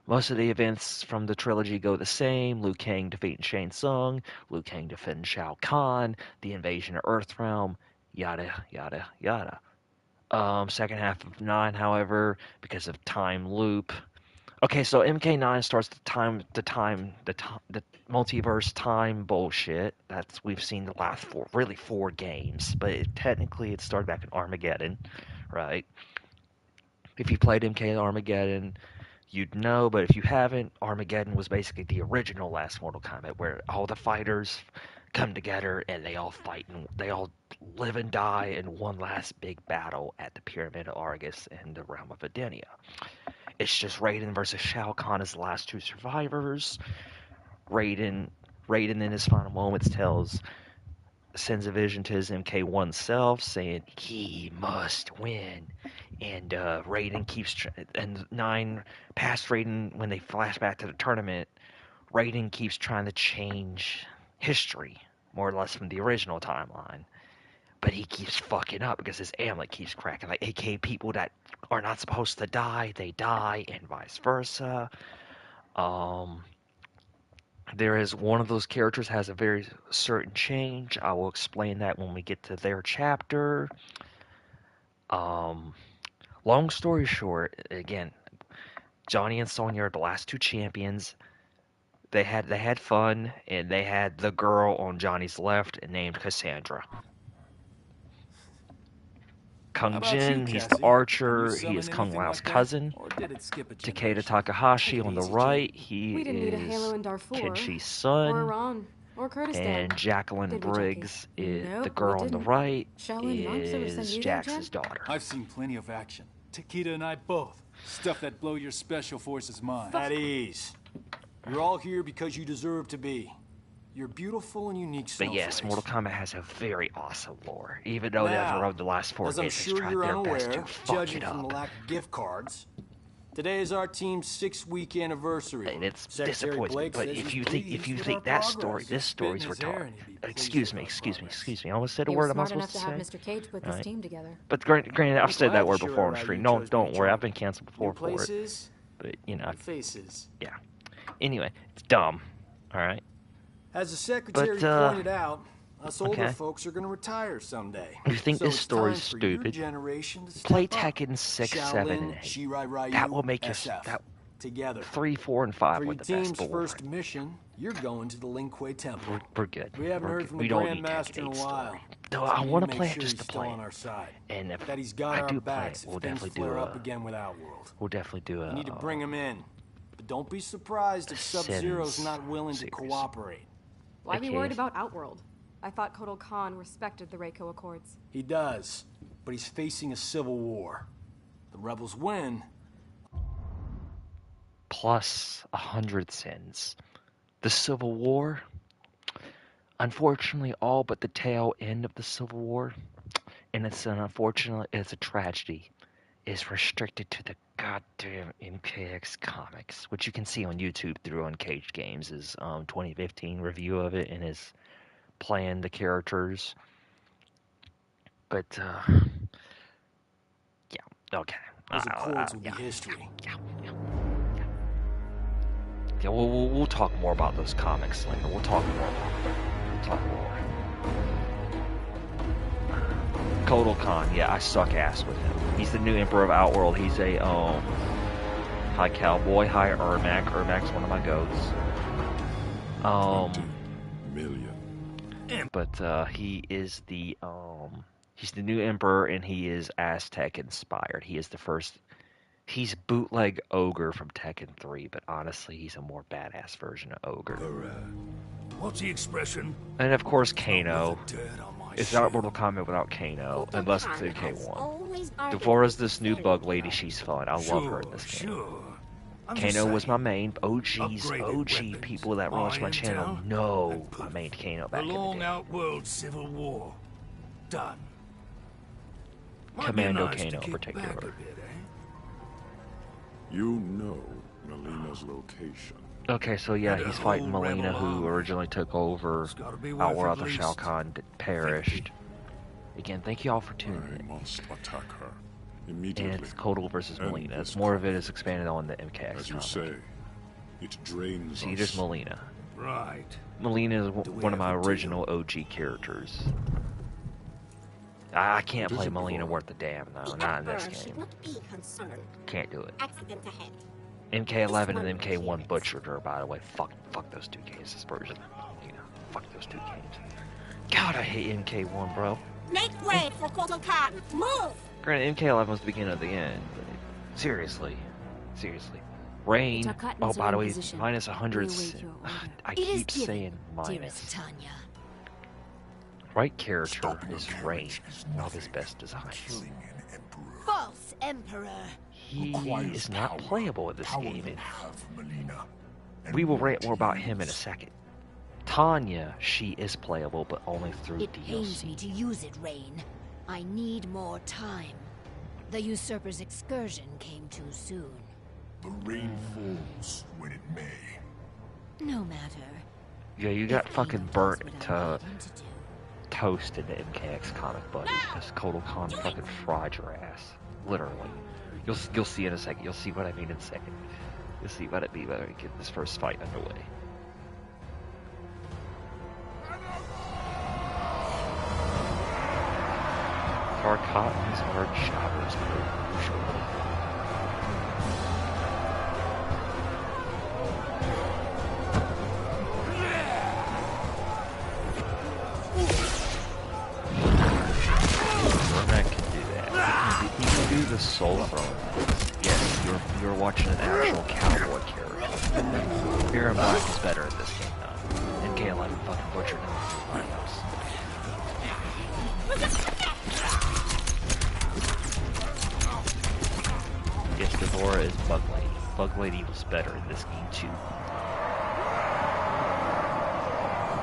S1: Most of the events from the trilogy go the same. Liu Kang defeating Shang Tsung, Liu Kang defeating Shao Kahn, the invasion of Earthrealm, yada, yada, yada. Second half of 9, however, because of time loop. Okay, so MK9 starts the multiverse time bullshit. We've seen the last 4 games, but technically it started back in Armageddon, right? If you played MK Armageddon, you'd know, but if you haven't, Armageddon was basically the original last Mortal Kombat, where all the fighters come together and they all fight and they all live and die in one last big battle at the Pyramid of Argus in the realm of Edenia. It's just Raiden versus Shao Kahn as the last 2 survivors. Raiden in his final moments sends a vision to his MK1 self saying he must win. And Raiden and 9 past Raiden, when they flash back to the tournament, Raiden keeps trying to change history, more or less from the original timeline. But he keeps fucking up because his amulet keeps cracking. Like, aka people that are not supposed to die, they die, and vice versa. There is one of those characters has a very certain change. I will explain that when we get to their chapter. Long story short, again, Johnny and Sonya are the last 2 champions. They had fun, and they had the girl on Johnny's left named Cassandra. Kung Jin, he's the archer, he is Kung Lao's cousin. Takeda Takahashi on the right, he is Kenshi's son. And Jacqueline Briggs, is the girl on the right, is Jax's daughter.
S2: I've seen plenty of action. Takeda and I both. Stuff that blow your special forces mind. At ease. You're all here because you deserve to be. You're beautiful and unique
S1: But yes, Mortal Kombat has a very awesome lore. Even though they've rode the last 4 games, they've tried their best to fuck it up.
S2: From the lack of gift cards, today is our team's 6-week anniversary.
S1: And it's disappointing. But if you think that story, this story's retarded. Excuse me. I almost said a word I'm not supposed to say.
S4: Mr. Cage put this team together.
S1: But granted, I've said that word before on stream. Don't worry, I've been canceled before for it. But yeah. Anyway, it's dumb. All right.
S2: As the secretary pointed out, us older folks are going to retire someday.
S1: You think this story's stupid? Play Tekken 6, 7, and 8. That will make us
S2: together.
S1: 3, 4, and 5 with the best
S2: team's first mission, you're going to the Lin Kuei Temple.
S1: We're good.
S2: We haven't heard from the Grandmaster in a while.
S1: Though I want to play it just to play
S2: on our side.
S1: And if
S2: that he's got
S1: I do
S2: our
S1: play
S2: backs
S1: it, we'll definitely do
S2: up again with Outworld.
S1: We'll definitely do a.
S2: You need to bring him in, but don't be surprised if Sub-Zero's not willing to cooperate.
S4: Why be worried about Outworld?
S12: I thought Kotal Khan respected the Reiko Accords.
S2: He does, but he's facing a civil war. The rebels win.
S1: Plus 100 sins. The Civil War? Unfortunately, all but the tail end of the Civil War, and it's an unfortunately, it's a tragedy, is restricted to the goddamn MKX comics, which you can see on YouTube through Uncaged Games' 2015 review of it and his playing the characters. But, yeah, okay.
S2: Those Accords will be history.
S1: Yeah, we'll talk more about those comics later. We'll talk more about them. We'll talk more. Kotal Khan, yeah, I suck ass with him. He's the new Emperor of Outworld. He's a, hi Cowboy, hi Ermac. Ermac's one of my goats. But, he is the, he's the new Emperor, and he is Aztec inspired. He is the first, he's bootleg Ogre from Tekken 3, but honestly, he's a more badass version of Ogre.
S9: What's the expression?
S1: And of course, Kano. It's not Mortal Kombat without Kano, unless it's MK1. Devora's this new bug lady, she's fun. I love her in this game. Kano was my main. OG people that watch my channel know I made Kano back in the day.
S9: The long Outworld Civil War. Done.
S1: Commando Kano in particular.
S8: You know Melina's location.
S1: Okay, so yeah, he's fighting Melina, who originally took over Outworld after Shao Kahn perished. Again, thank you all for tuning in.
S8: I must attack her
S1: And
S8: immediately.
S1: it's Kotal versus Melina. It's more of it is expanded on the MKX
S8: As you
S1: comic.
S8: say, it drains
S1: See,
S8: us.
S1: there's Melina.
S9: Right.
S1: Melina is one of my original OG characters. I can't play Melina worth a damn, though. Not in this game. Can't do it. MK11 and MK1 butchered her, by the way. Fuck those two games, this version. You know, fuck those two games. God, I hate MK1, bro.
S10: Make way for Kotal Khan. Move!
S1: Granted, MK11 was the beginning of the end, but seriously. Rain, oh, by the way, minus 100. I keep saying minus. Right character is Rain, one of his best designs.
S10: False Emperor.
S1: He is not playable in this game. We will rant more about him in a second. Tanya, she is playable, but only through
S13: It
S1: DLC.
S13: pains me to use it, Rain. I need more time. The Usurper's excursion came too soon.
S9: The rain falls when it may.
S13: No matter.
S1: Yeah, you got fucking burnt to toast in the MKX comic, buddy. Because Kotal Khan fucking fried your ass. Literally. You'll see in a second. You'll see what I mean in a second. You'll see what it mean when we get this first fight underway. Tarkatans are jobbers, usually. Ermac can do that. He can do the soul throwing. Yes, you're watching an actual cowboy character. Ermac is better at this game though. MK11 fucking butchered him with rhinos. Yes, Devora is Bug Lady. Bug Lady was better in this game too.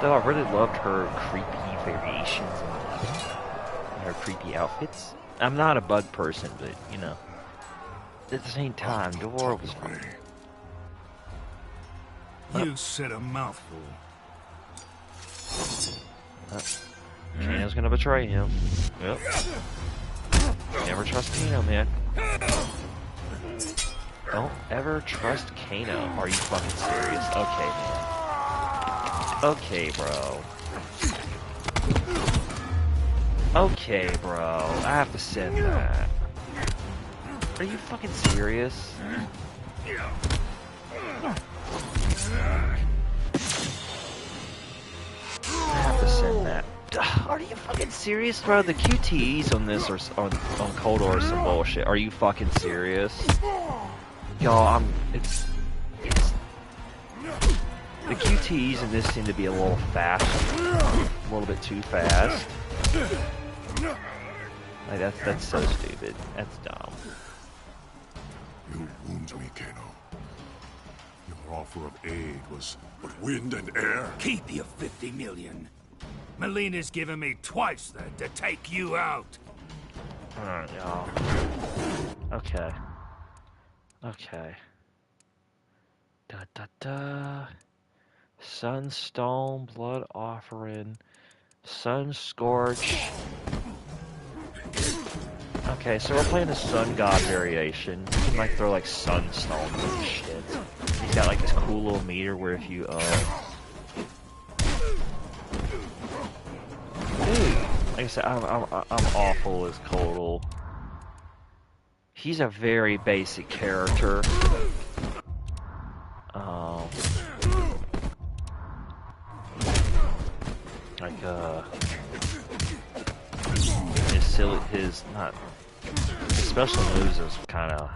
S1: Though I really loved her creepy variations and her creepy outfits. I'm not a bug person, but you know, at the same time, Devora was fun.
S9: You said a mouthful.
S1: Kano's gonna betray him. Yep. Never trust Kano, man. Don't ever trust Kano. Are you fucking serious? Okay, man. Okay, bro. Okay, bro. I have to send that. Are you fucking serious? I have to send that. Are you fucking serious, bro? The QTEs on this are on Kotal are some bullshit. Are you fucking serious? Y'all, it's the QTEs in this seem to be a little faster. a little bit too fast. Like that's so stupid. That's dumb.
S8: You wound me, Kano. Your offer of aid was but wind and air.
S11: Keep your 50 million. Melina's given me twice that to take you out.
S1: Alright, y'all. Okay. Okay. Da da da. Sunstone, Blood Offering, Sun Scorch. Okay, so we're playing a Sun God variation. You can like throw like Sunstone and shit. He's got like this cool little meter where if you dude, like I said, I'm awful as Kodal. He's a very basic character. His special moves is kind of,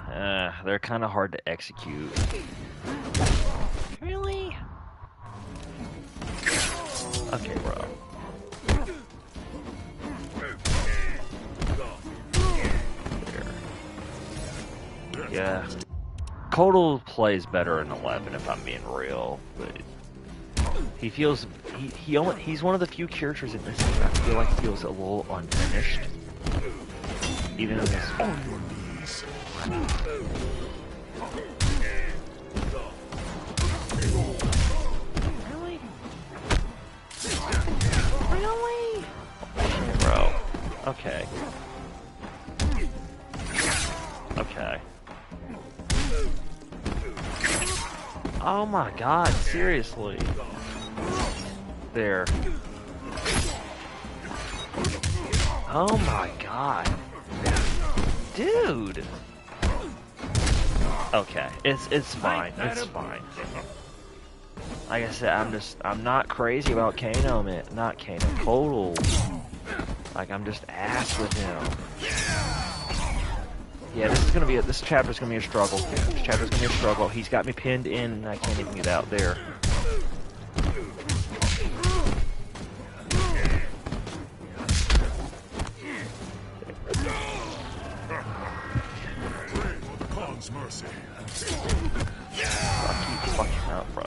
S1: they're kind of hard to execute. Really? Okay, bro. There. Yeah. Kodal plays better in 11 if I'm being real, but he feels he's one of the few characters in this game I feel like feels a little unfinished. Even in this
S8: on your knees.
S1: Really? Really? Bro. Okay. Okay. Oh my god, seriously. There. Oh my god. Dude. Okay, it's fine. It's fine. Like I said, I'm not crazy about Kano, man. Not Kano, Kodal. Like I'm just ass with him. Yeah, this chapter's gonna be a struggle. This chapter's gonna be a struggle. He's got me pinned in, and I can't even get out there.
S8: Mercy.
S1: I'll keep fucking out, bro.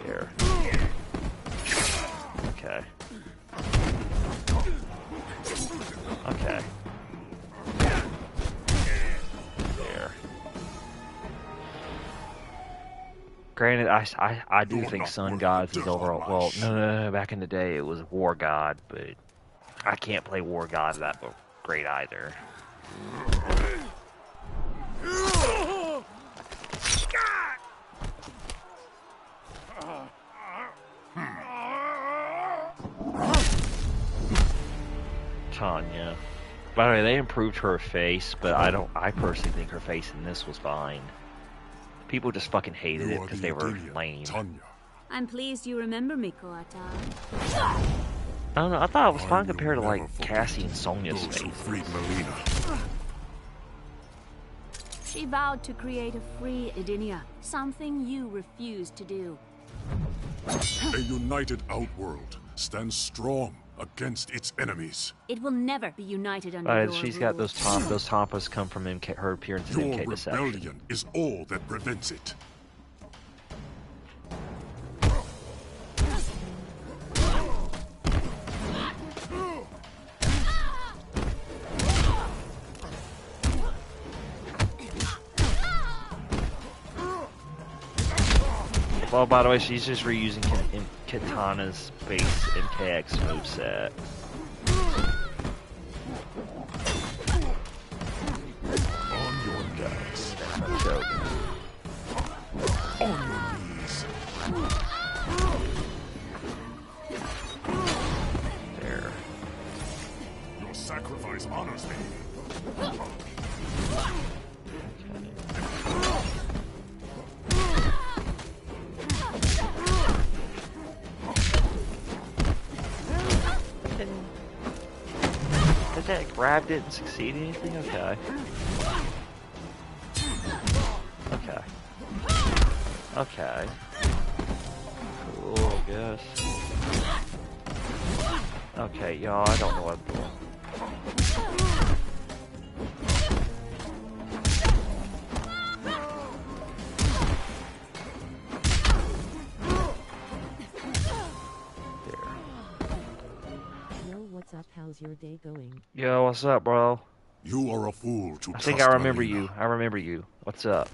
S1: Here. Okay. Okay. There. Granted, I do think Sun Gods is overall. Well, no. Back in the day, it was War God, but I can't play War God that great either. Tanya. By the way, they improved her face, but I personally think her face in this was fine. People just fucking hated it because they were lame.
S8: Tanya.
S14: I'm pleased you remember me, Koata.
S1: I don't know, I thought it was fine compared to like Cassie and Sonya's face.
S8: Freed Melina.
S14: She vowed to create a free Edinia, something you refused to do.
S8: A united Outworld stands strong against its enemies.
S14: It will never be united under your
S1: she's
S14: rule.
S1: got those Tampas come from MK, her appearance in MK Deception.
S8: Your rebellion is all that prevents it.
S1: Well, by the way, she's just reusing Kitana's base MKX moveset.
S8: On your guts.
S1: I'm joking.
S8: On your knees.
S1: There.
S8: Your sacrifice honors me.
S1: That grab didn't succeed anything? Okay. Okay. Okay. Cool, I guess. Okay, y'all, I don't know what I'm doing.
S4: Yo, what's up? How's your day going?
S1: Yo, what's up, bro?
S8: You are a fool to
S1: I think
S8: trust
S1: I remember
S8: Alina.
S1: you. I remember you. What's up?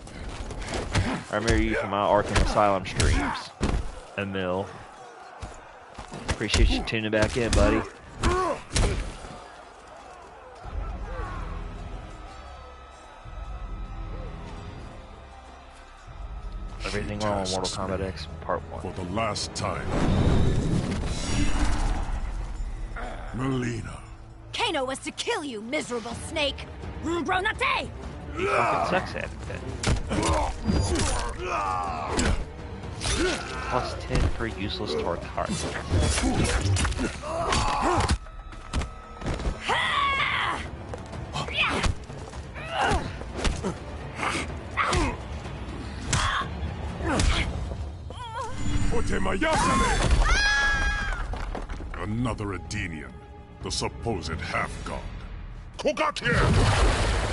S1: I remember you from my Arkham Asylum streams. Emil. Appreciate you tuning back in, buddy. Everything wrong with Mortal Kombat X Part 1.
S8: For the last time. Melina.
S13: Kano was to kill you, miserable snake! Bronate!
S1: You fucking sucks at it. Plus 10 per useless torque card.
S8: Another Edenian, the supposed half-god. Kombat here!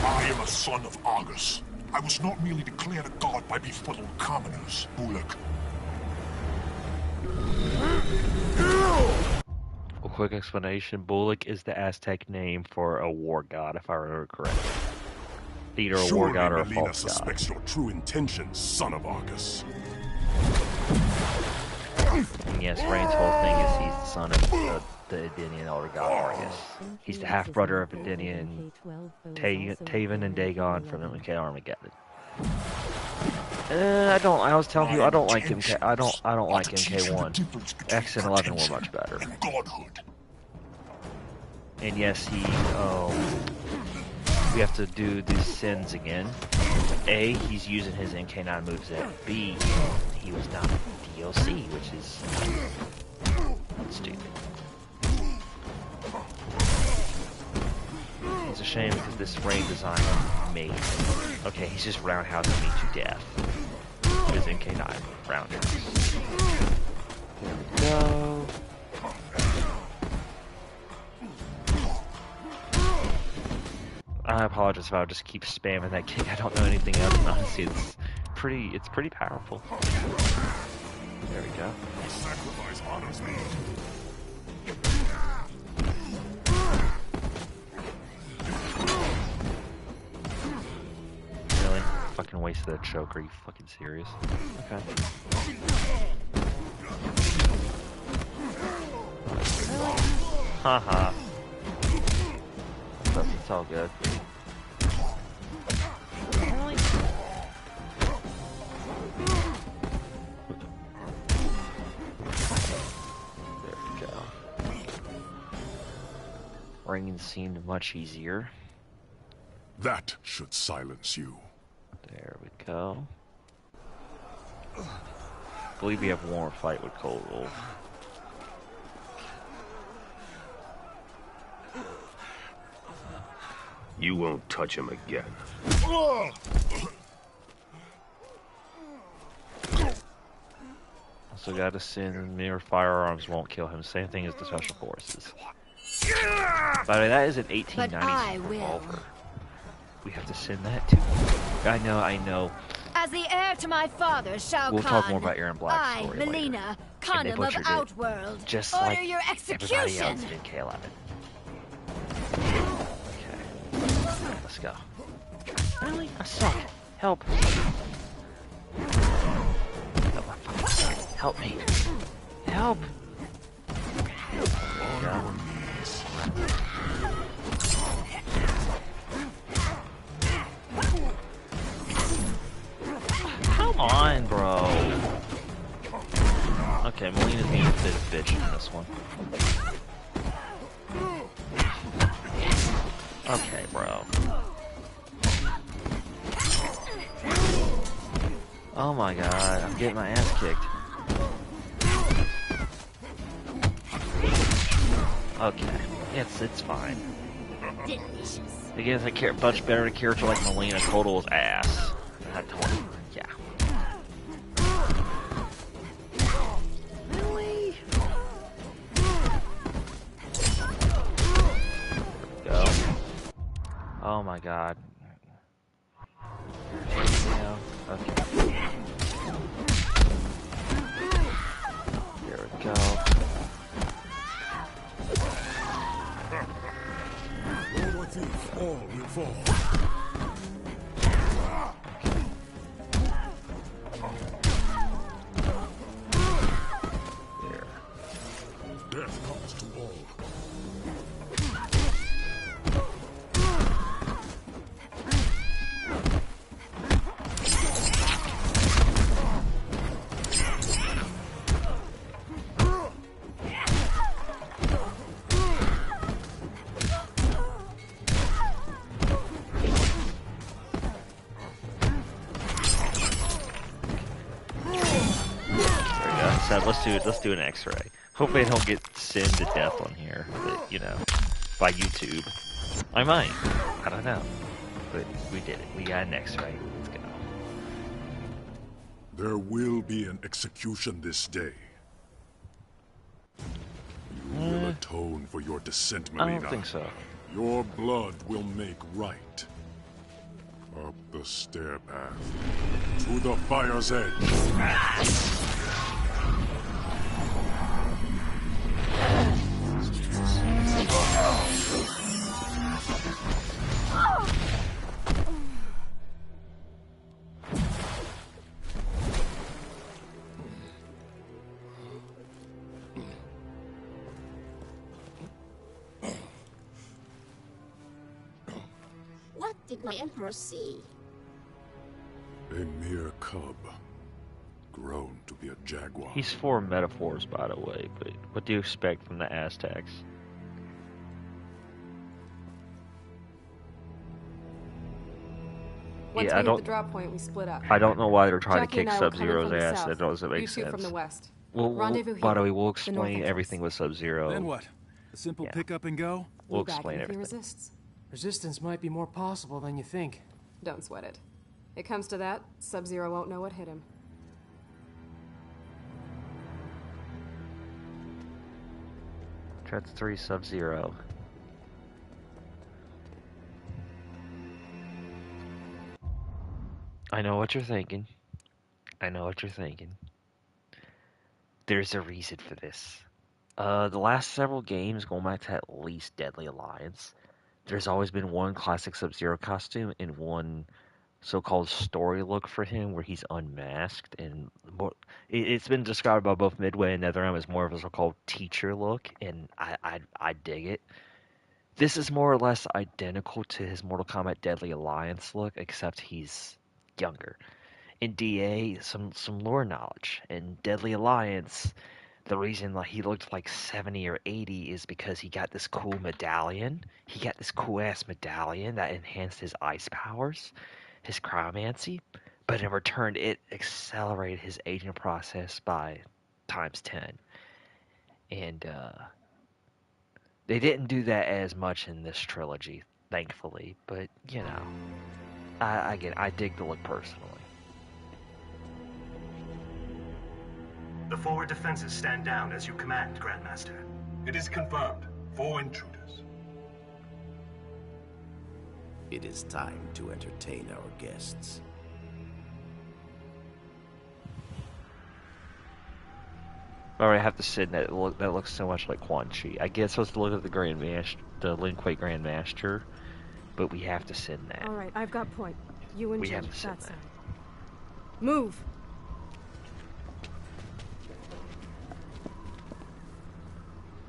S9: I am a son of Argus. I was not merely declared a god by befuddled commoners, Bullock.
S1: A quick explanation, Bullock is the Aztec name for a war god, if I remember correctly. Either a war god or a
S8: Melina
S1: false god.
S8: suspects your true intentions, son of Argus.
S1: And yes, Rain's whole thing is he's the son of the Edenian elder god Argus. He's the half-brother of Edenian, Taven and Dagon from MK Armageddon. I was telling you, I don't like MK. I don't like MK1. X and 11 were much better. And yes, we have to do these sins again. A, he's using his MK9 moveset. B, he was not DLC, which is stupid. It's a shame because this Rain design is amazing. Okay, he's just roundhousing me to death. His MK9 roundhouse. There we go. I apologize if I just keep spamming that kick. I don't know anything else, and honestly, it's pretty powerful. There we go.
S8: Sacrifice honors me.
S1: Really? Fucking wasted a choke. Are you fucking serious? Okay. Haha. It's all good. There we go. Rain seemed much easier.
S8: That should silence you.
S1: There we go. I believe we have one more fight with Cold Wolf.
S3: You won't touch him again.
S1: Also got a sin, mere firearms won't kill him. Same thing as the special forces. By the way, that is an 1890s revolver. We have to send that to I know.
S13: As the heir to my father, Shao Kahn,
S1: We'll talk more about Aaron Black's story later.
S13: Melina,
S1: And they
S13: Khanum of
S1: butchered it,
S13: Outworld,
S1: just
S13: order
S1: like
S13: your
S1: everybody
S13: execution.
S1: else in K11. Okay, let's go. Really? I suck. Help. Help me. Help. There we go. Come on, bro. Okay, Melina's being a bit of a bitch in this one. Okay, bro. Oh my god, I'm getting my ass kicked. Okay, it's fine.
S13: Delicious.
S1: Again, I care much better a character like Melina Kotal's ass. I don't, yeah. Really? Oh my god. Yeah, okay. There we go.
S8: Over these, all will fall. Death comes to all.
S1: Let's do an X-ray. Hopefully I don't get sinned to death on here, but, you know, by YouTube. I might. I don't know. But we did it. We got an X-ray. Let's go.
S8: There will be an execution this day. You will atone for your descent, Marina.
S1: I don't think so.
S8: Your blood will make right. Up the stair path. To the fire's edge.
S10: What did my Emperor see?
S8: A mere cub, grown to be a jaguar.
S1: He's for metaphors, by the way, but what do you expect from the Aztecs?
S12: Once we hit the drop point, we split up.
S1: I don't know why they're trying
S12: Jackie
S1: to kick Sub-Zero's ass.
S12: south.
S1: That doesn't make
S12: You two
S1: sense.
S12: from the west.
S1: Well,
S12: Rendezvous
S1: by the
S12: here,
S1: way, we'll
S12: the north
S1: explain
S12: entrance.
S1: everything with Sub-Zero.
S2: Then what? A simple pick up and go?
S1: We'll
S12: Be back
S1: explain
S12: if he
S1: everything.
S12: resists.
S15: Resistance might be more possible than you think.
S12: Don't sweat it. It comes to that, Sub-Zero won't know what hit him.
S1: Threats 3 Sub-Zero. I know what you're thinking. I know what you're thinking. There's a reason for this. The last several games, going back to at least Deadly Alliance, there's always been one classic Sub-Zero costume and one so-called story look for him where he's unmasked, and it's been described by both Midway and NetherRealm as more of a so-called teacher look, and I dig it. This is more or less identical to his Mortal Kombat Deadly Alliance look, except he's younger. In DA, some lore knowledge. In Deadly Alliance, the reason like he looked like 70 or 80 is because he got this cool medallion. He got this cool-ass medallion that enhanced his ice powers, his cryomancy, but in return it accelerated his aging process by times 10. And they didn't do that as much in this trilogy, thankfully, but you know, I dig the look personally.
S16: The forward defenses stand down as you command, Grandmaster.
S9: It is confirmed. 4 intruders.
S11: It is time to entertain our guests.
S1: Alright, I have to sit in that look. That looks so much like Quan Chi. I guess supposed to look at the Grandmaster, the Lin Kuei Grandmaster, but we have to sit in that.
S12: All right, I've got point. You and
S1: We
S12: Jin,
S1: have to sit
S12: that
S1: in
S12: side. Move.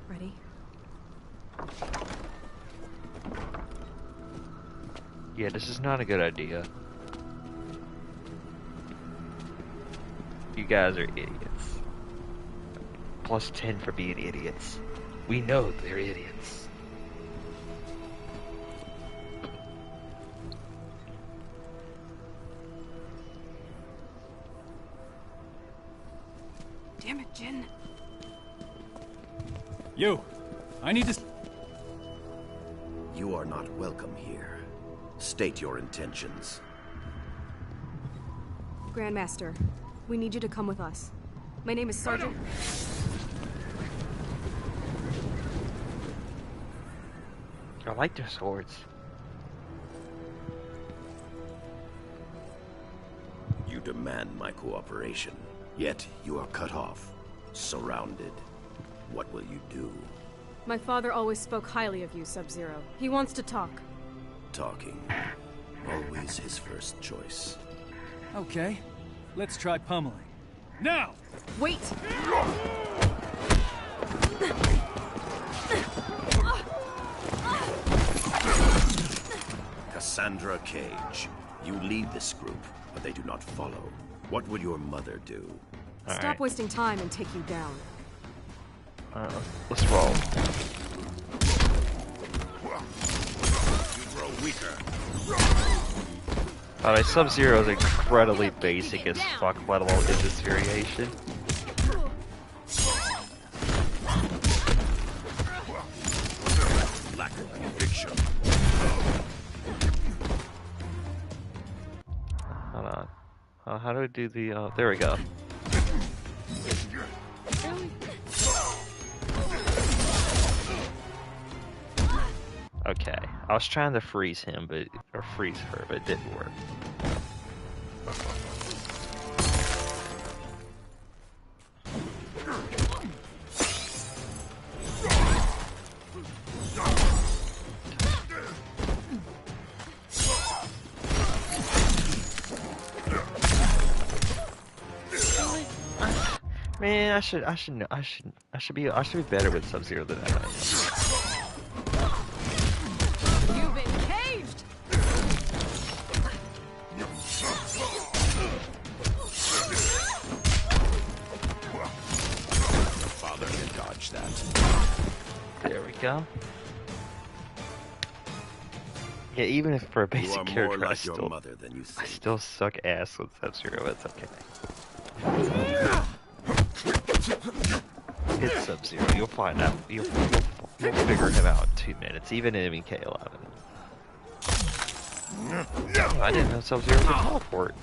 S12: Ready?
S1: Yeah, this is not a good idea. You guys are idiots. Plus 10 for being idiots. We know they're idiots.
S12: Damn it, Jin.
S2: You! I need to...
S11: You are not welcome here. State your intentions.
S12: Grandmaster, we need you to come with us. My name is Sergeant...
S1: I like their swords.
S11: demand my cooperation. Yet you are cut off, surrounded. What will you do?
S12: My father always spoke highly of you, Sub-Zero. He wants to talk.
S11: Talking. Always his first choice.
S2: Okay, let's try pummeling. Now!
S12: Wait!
S11: Cassandra Cage. You lead this group, but they do not follow. What would your mother do?
S12: Stop wasting time and take you down.
S1: Let's roll.
S11: You grow weaker.
S1: Alright, Sub-Zero is incredibly basic as fuck, let alone in this variation.
S11: Lack of conviction.
S1: Hold on. How do we do the, there we go. Okay, I was trying to freeze him, or freeze her, but it didn't work. Man, I should be better with Sub-Zero than that.
S12: You've been caged.
S11: Father can dodge that.
S1: There we go. Yeah, even if for a basic character,
S11: like your mother than you think.
S1: I still suck ass with Sub-Zero. It's okay. It's Sub-Zero. You'll find out. You'll figure him out in 2 minutes, even in MK11. Oh, I didn't know Sub-Zero could teleport.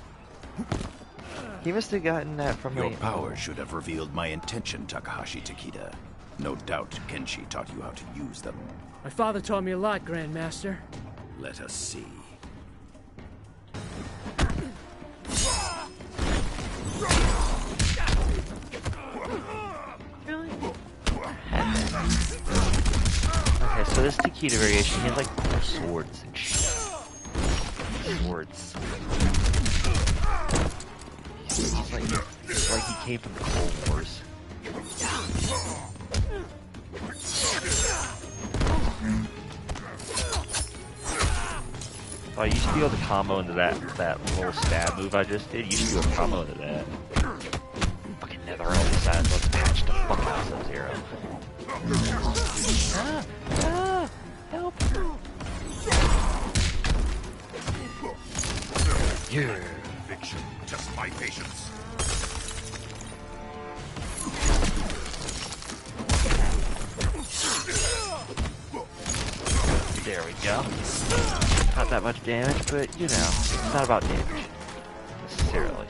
S1: He must have gotten that from
S11: Your power should have revealed my intention, Takahashi Takeda. No doubt Kenshi taught you how to use them.
S15: My father taught me a lot, Grandmaster.
S11: Let us see.
S1: Okay, so this Takeda variation, he has like swords and shit. Swords. It's like he came from the Cold Wars. Oh, I used to be able to combo into that little stab move I just did. You used to be able to combo into that. Fucking Netherrealm decided to patch the fuck out of Sub-Zero. Help! Yeah.
S9: Conviction. Test my patience.
S1: There we go. Not that much damage, but you know, it's not about damage necessarily.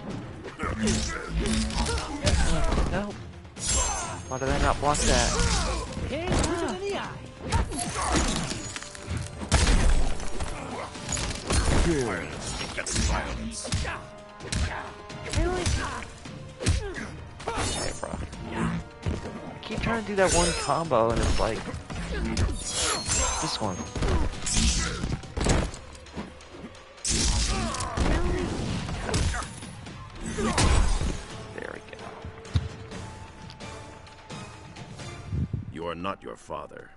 S1: Nope. Why did I not block that?
S11: Gets violence.
S1: Okay, bro. I keep trying to do that one combo, and it's like this one. There we go.
S11: You are not your father.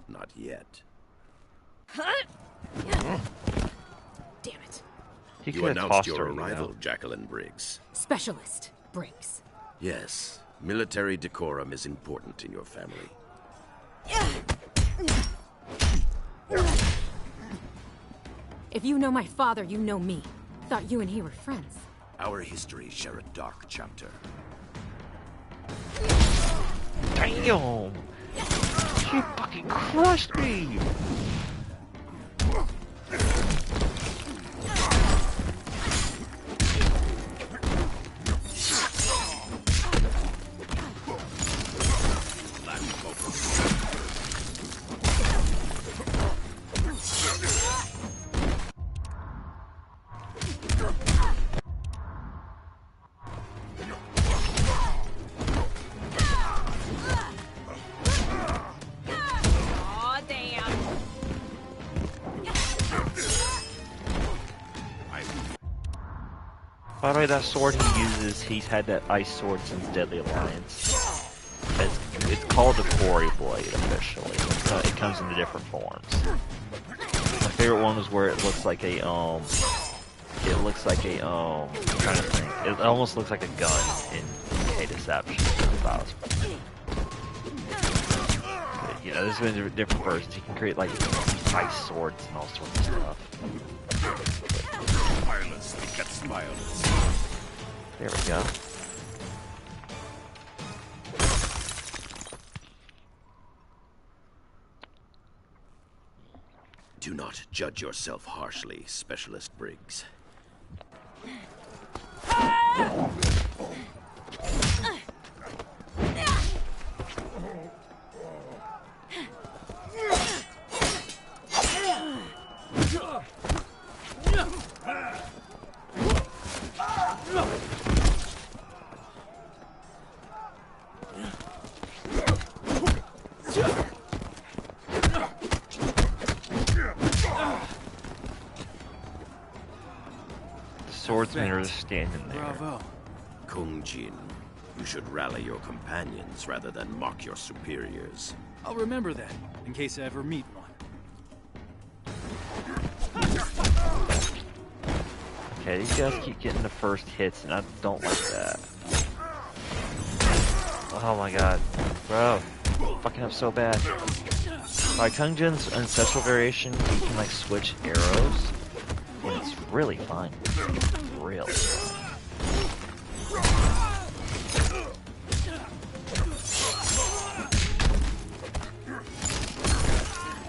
S11: Not yet.
S12: Damn it.
S11: You announced your arrival, Jacqueline Briggs.
S12: Specialist Briggs.
S11: Yes. Military decorum is important in your family.
S12: If you know my father, you know me. Thought you and he were friends.
S11: Our histories share a dark chapter.
S1: Damn! She fucking crushed me! By the way, that sword he uses, he's had that ice sword since Deadly Alliance. It's called the Quarry Blade officially. It comes in different forms. My favorite one was where it looks like a I'm trying to think. It almost looks like a gun in Deception. You know, there's been different versions. You can create like ice swords and all sorts of stuff.
S11: Violence begets violence.
S1: There we go.
S11: Do not judge yourself harshly, Specialist Briggs.
S1: Swordsmen are just standing there.
S11: Bravo. Kung Jin, you should rally your companions rather than mock your superiors.
S2: I'll remember that, in case I ever meet one.
S1: Okay, these guys keep getting the first hits, and I don't like that. Oh my god. Bro. Fucking up so bad. By Kung Jin's ancestral variation, you can like switch arrows, and it's really fun. Really fun.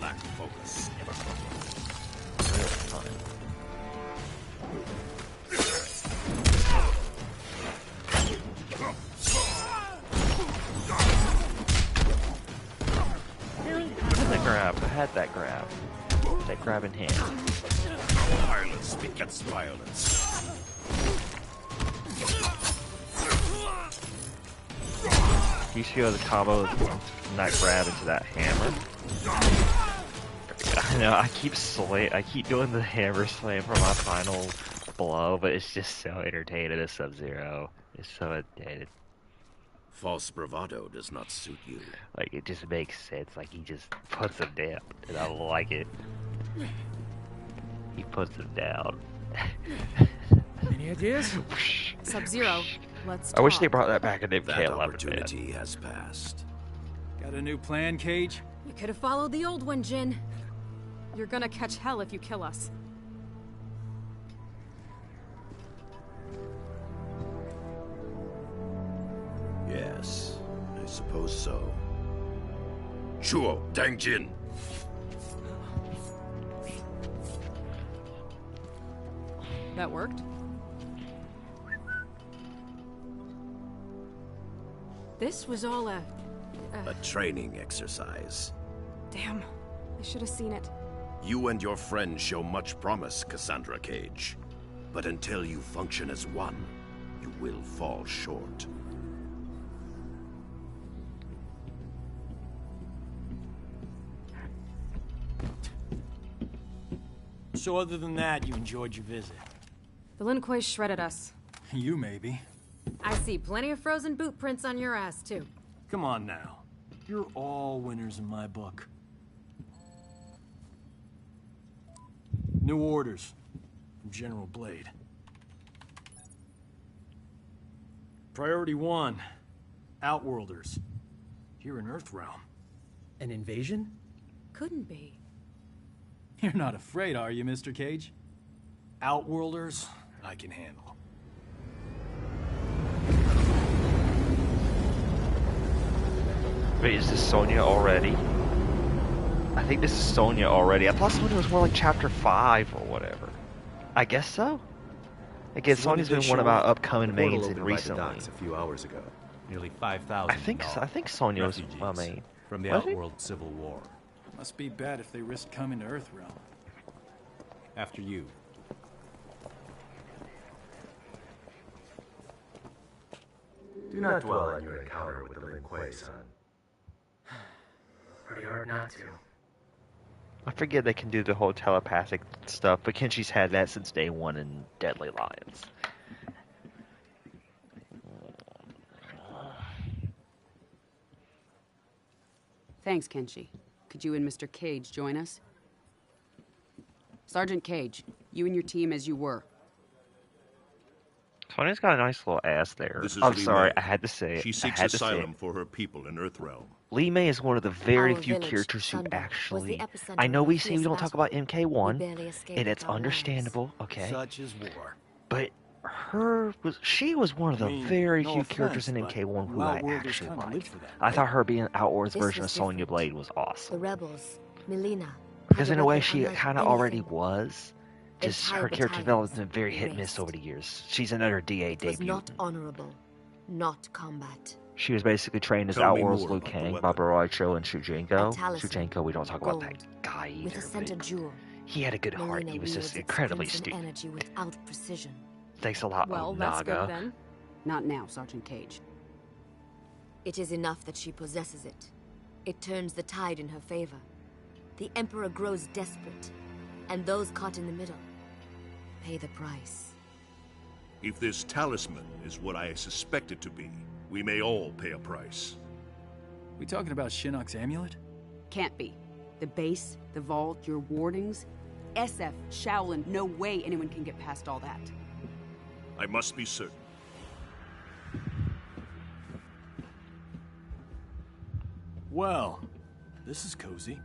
S11: Lack focus.
S1: Really fun. I had that grab. That grab in hand.
S11: Violence begets violence.
S1: You see how the combo from that grab into that hammer? I know, I keep doing the hammer slam for my final blow, but it's just so entertaining as Sub-Zero. It's so entertaining.
S11: False bravado does not suit you.
S1: Like, it just makes sense. Like, he just puts him down, and I like it. He puts him down.
S15: Any ideas?
S12: Sub-Zero, let's
S1: I wish they
S12: talk.
S1: brought that back in
S11: That
S1: MK11.
S11: opportunity has passed.
S2: Got a new plan, Cage?
S12: You could have followed the old one, Jin. You're gonna catch hell if you kill us.
S11: Yes, I suppose so. Shuo, Dang Jin.
S12: That worked? This was all a
S11: training exercise.
S12: Damn, I should have seen it.
S11: You and your friends show much promise, Cassandra Cage. But until you function as one, you will fall short.
S2: So other than that, you enjoyed your visit?
S12: The Lin Kuei shredded us.
S2: You maybe.
S12: I see plenty of frozen boot prints on your ass, too.
S2: Come on now. You're all winners in my book. New orders from General Blade. Priority 1. Outworlders. Here in Earthrealm.
S15: An invasion?
S12: Couldn't be.
S2: You're not afraid, are you, Mr. Cage? Outworlders, I can handle.
S1: Wait, is this Sonya already? I think this is Sonya already. I thought Sonya was more like Chapter 5 or whatever. I guess so. Again, Sonya's been one of my upcoming mains recently.
S3: A few hours ago. Nearly 5,000.
S1: I think Sonya was my main.
S3: From the
S1: Was
S3: Outworld Civil War.
S2: Must be bad if they risk coming to Earthrealm.
S3: After you.
S6: Do not dwell on your encounter with the Lin Kuei, son.
S15: Pretty hard not to.
S1: I forget they can do the whole telepathic stuff, but Kenshi's had that since day one in Deadly Alliance.
S17: Thanks, Kenshi. Could you and Mr. Cage join us? Sergeant Cage, you and your team as you were.
S1: Sonya's got a nice little ass there.
S11: This is
S1: I'm
S11: Lee
S1: sorry,
S11: May.
S1: I had to say it.
S11: She
S1: I
S11: seeks
S1: had to say
S11: asylum
S1: it.
S11: for her people in Earthrealm.
S1: Lee May is one of the very
S4: Our
S1: few
S4: village,
S1: characters who
S4: Sunday, was the
S1: actually...
S4: epicenter
S1: I know
S4: of a
S1: we say we
S4: fierce
S1: don't talk
S4: battle.
S1: about
S4: We
S1: MK1,
S4: barely escaped
S1: and it's
S4: with our
S1: understandable, okay?
S2: Such is war.
S1: But she was one of the very
S2: no
S1: few
S2: offense,
S1: characters in
S2: but
S1: MK1 who
S2: you
S1: I
S2: Outworlders
S1: actually
S2: kinda live
S1: liked.
S2: for that,
S1: I thought her being Outworld's
S4: This
S1: version of
S4: was
S1: Sonya
S4: different.
S1: Blade was awesome.
S4: The rebels, Melina.
S1: Because
S4: had
S1: in a way,
S4: weapon
S1: she
S4: unlike
S1: kind of
S4: anything.
S1: already was. Just
S4: Entire
S1: her character
S4: battalions
S1: development has been very hit and miss
S4: erased.
S1: over the years. She's another DA
S4: It was
S1: debut.
S4: not honorable, not combat.
S1: She was basically trained as
S11: Tell me
S1: Outworld's
S11: more
S1: Liu
S11: about the
S1: Kang,
S11: weapon.
S1: Barbaraicho, and Shujenko.
S4: A talisman,
S1: Shujenko, we don't talk about that
S4: gold,
S1: guy
S4: with a
S1: either.
S4: center
S1: But
S4: jewel.
S1: he had a good heart.
S4: Melina
S1: He was just
S4: wields its
S1: incredibly
S4: crimson
S1: stupid.
S4: energy without precision.
S1: Thanks a lot,
S12: Well, that's
S1: Naga.
S12: good then.
S17: Not now, Sergeant Cage.
S4: It is enough that she possesses it. It turns the tide in her favor. The Emperor grows desperate, and those caught in the middle pay the price.
S11: If this talisman is what I suspect it to be, we may all pay a price.
S2: We talking about Shinnok's amulet?
S17: Can't be. The base, the vault, your wardings. SF, Shaolin, no way anyone can get past all that.
S11: I must be certain.
S2: Well, this is cozy.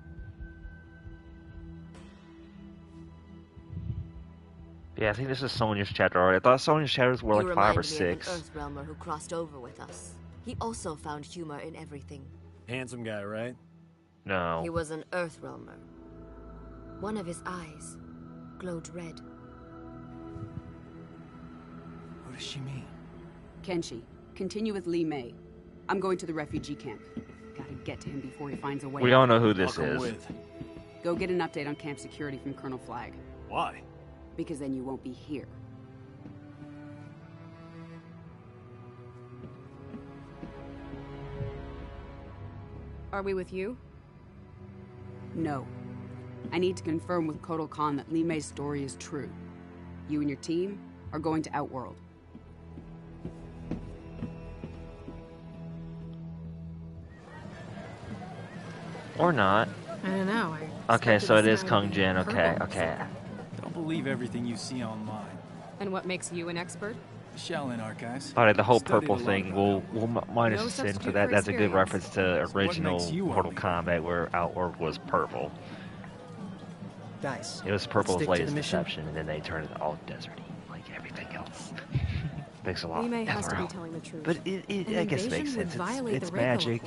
S1: Yeah, I think this is Sonya's chapter already. I thought Sonya's chapters were
S4: You
S1: like 5 or
S4: remind me of
S1: 6.
S4: an Earthrealmer who crossed over with us. He also found humor in everything.
S2: Handsome guy, right?
S1: No.
S4: He was an Earthrealmer. One of his eyes glowed red.
S2: What does she mean?
S17: Kenshi, continue with Lee May. I'm going to the refugee camp. Gotta get to him before he finds a way
S1: We
S17: out.
S1: all know who this
S2: I'll come
S1: is.
S2: with.
S17: Go get an update on camp security from Colonel Flagg.
S2: Why?
S17: Because then you won't be here.
S12: Are we with you?
S17: No. I need to confirm with Kotal Khan that Lee May's story is true. You and your team are going to Outworld.
S1: Or not.
S12: I don't know.
S1: Okay, so it is Kung Jin. Okay, okay.
S2: Don't believe everything you see online.
S12: And what makes you an expert?
S2: The Shaolin archives.
S1: Alright, the whole
S2: Studied
S1: purple
S2: a lot
S1: thing,
S2: about
S1: we'll minus
S12: No
S1: sin for
S12: substitute
S1: that.
S12: for
S1: That's a good
S12: experience.
S1: reference to
S2: what
S1: original
S2: makes you
S1: Mortal
S2: unbeatable?
S1: Kombat where Outworld was purple.
S15: Guys,
S1: It was purple
S15: let's
S1: as
S15: stick to
S1: latest
S15: the mission.
S1: deception, and then they turned it all deserty, like everything else. Thanks a lot.
S12: Lee May has to be
S1: Ezreal.
S12: telling the truth.
S1: But I guess it makes sense. It's magic.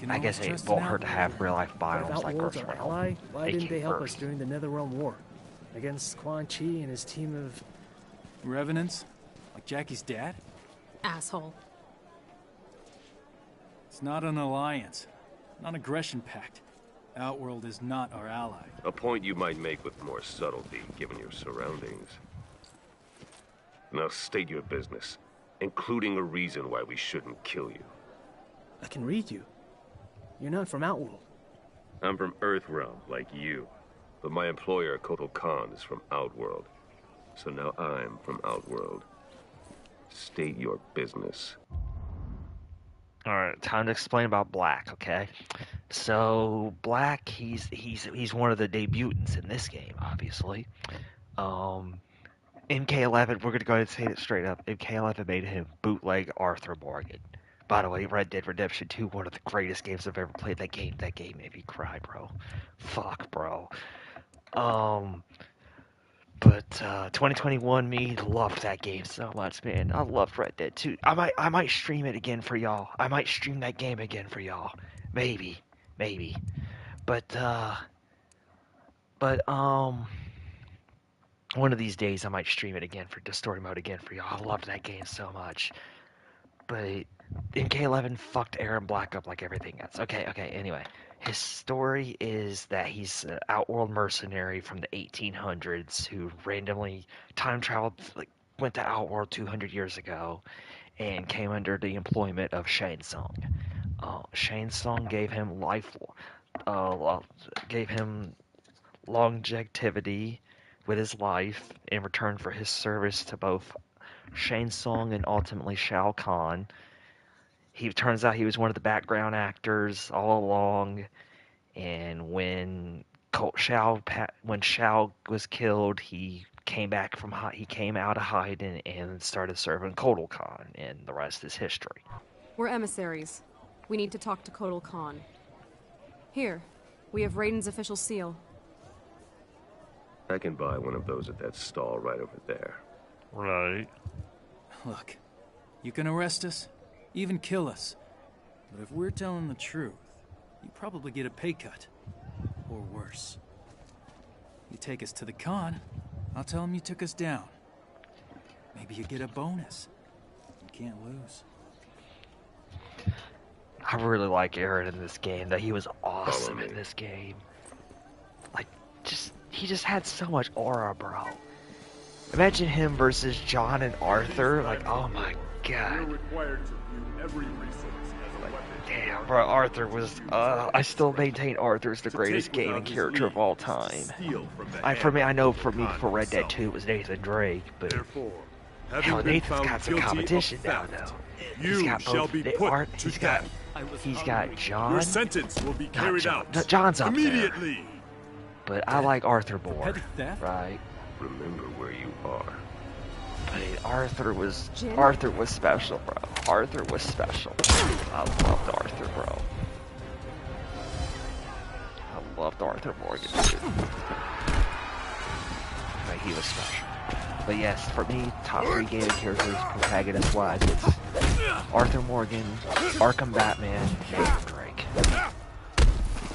S1: I guess it won't hurt to have real life biomes like
S15: Outworld's our
S1: Earthrealm.
S15: ally. Why
S1: They
S15: didn't
S1: came
S15: they help
S1: first.
S15: us during the Netherrealm War? Against Quan Chi and his team of...
S2: Revenants? Like Jackie's dad?
S12: Asshole.
S2: It's not an alliance. Non-aggression pact. Outworld is not our ally.
S3: A point you might make with more subtlety, given your surroundings. Now state your business, including a reason why we shouldn't kill you.
S15: I can read you. You're not from Outworld.
S3: I'm from Earthrealm, like you. But my employer, Kotal Khan, is from Outworld. So now I'm from Outworld. State your business.
S1: Alright, time to explain about Black, okay? So Black, he's one of the debutants in this game, obviously. MK11, we're gonna go ahead and say it straight up. MK11 made him bootleg Arthur Morgan. By the way, Red Dead Redemption 2, one of the greatest games I've ever played. That game made me cry, bro. Fuck, bro. But 2021 me loved that game so much, man. I loved Red Dead 2. I might stream it again for y'all. I might stream that game again for y'all. Maybe. But one of these days I might stream it again for the story mode again for y'all. I loved that game so much. But MK11 fucked Aaron Black up like everything else. Okay, anyway. His story is that he's an outworld mercenary from the 1800s who randomly time traveled, went to Outworld 200 years ago and came under the employment of Shang Tsung. Shang Tsung gave him longevity with his life in return for his service to both Shang Tsung and ultimately Shao Kahn. he turns out he was one of the background actors all along, and when Shao was killed, he came out of hiding and started serving Kotal Khan, and the rest is history.
S12: We're emissaries. We need to talk to Kotal Khan. Here, we have Raiden's official seal.
S3: I can buy one of those at that stall right over there.
S18: Right.
S2: Look, you can arrest us, even kill us. But if we're telling the truth, you probably get a pay cut. Or worse. You take us to the Khan, I'll tell him you took us down. Maybe you get a bonus. You can't lose.
S1: I really like Eren in this game, though. He was awesome in this game. Like, he just had so much aura, bro. Imagine him versus John and Arthur. Like, oh my god. Damn, bro, Arthur was, I still maintain Arthur's the greatest gaming character of all time. For me, for Red Dead 2, it was Nathan Drake, but hell, Nathan's got some competition now, though. He's got both, he's got John.
S8: Your sentence will be carried out.
S1: No, John's up
S8: immediately.
S1: there. But I like Arthur more, right?
S3: Remember where you are.
S1: But Arthur was special, bro. Arthur was special. I loved Arthur, bro. I loved Arthur Morgan, dude. But he was special. But yes, for me, top 3 gaming characters, protagonist-wise, it's Arthur Morgan, Arkham Batman, Nathan Drake.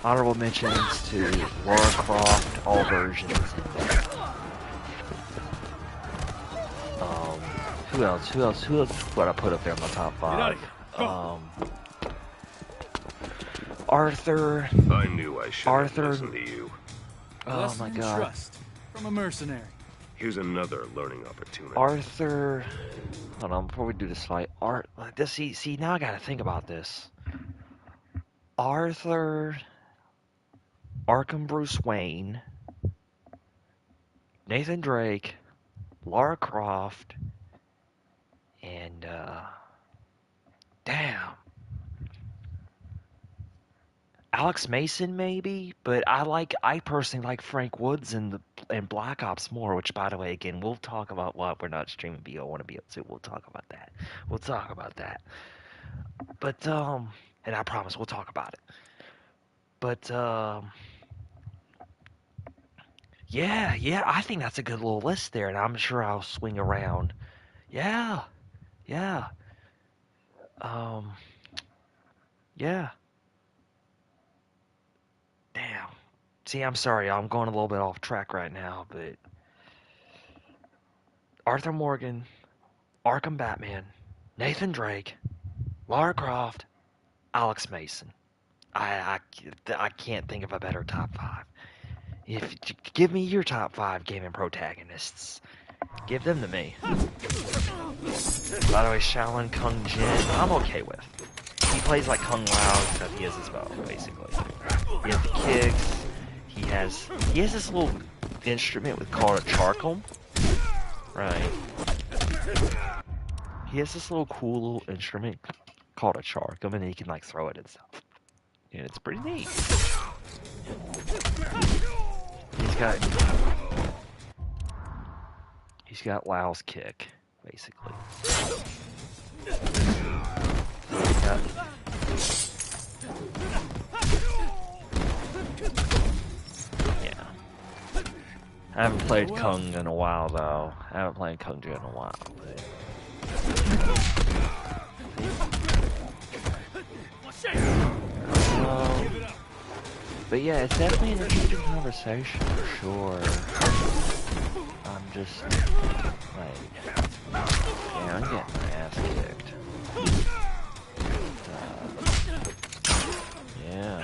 S1: Honorable mentions to Lara Croft, all versions. Who else would I put up there in my top 5? Arthur.
S3: I knew I should have listened to you.
S1: Oh my god.
S2: Trust from a mercenary.
S3: Here's another learning opportunity.
S1: Arthur. Hold on, before we do this fight. See, now I gotta think about this. Arthur. Arkham Bruce Wayne. Nathan Drake. Lara Croft. And, damn. Alex Mason, maybe? But I personally like Frank Woods and Black Ops more, which, by the way, again, we'll talk about what we're not streaming BO1 and BO2. We'll talk about that. But, and I promise we'll talk about it. But, yeah, I think that's a good little list there, and I'm sure I'll swing around. Yeah. Yeah. Damn. See, I'm sorry, I'm going a little bit off track right now, but Arthur Morgan, Arkham Batman, Nathan Drake, Lara Croft, Alex Mason. I can't think of a better top 5. Give me your top 5 gaming protagonists. Give them to me. By the way, Shaolin Kung Jin, I'm okay with. He plays like Kung Lao, except he has his bow, basically. He has the kicks. He has this little instrument called a charcum. Right. He has this little cool little instrument called a charcum, and he can like throw it and stuff. And it's pretty neat. He's got Lao's kick, basically. Yeah. I haven't played Kung in a while, though. I haven't played Kung Jin in a while, but yeah, it's definitely an interesting conversation for sure. I'm just like, yeah, I'm getting my ass kicked. Yeah.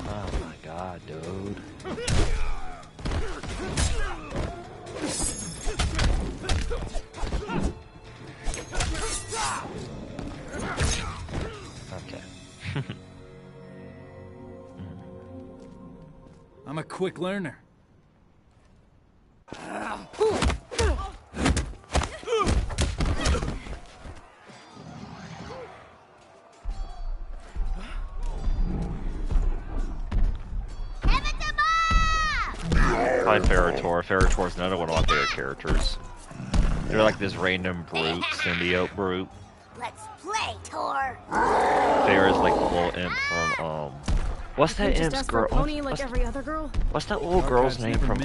S1: Oh my god, dude. Okay.
S2: I'm a quick learner.
S1: Probably Ferritor. Ferritor's another one of my favorite characters. They're like this random brute, symbiote brute.
S10: Let's play, Tor.
S1: Farrah's like the little imp from what's that imp's girl?
S12: Like every other girl?
S1: What's that little girl's name from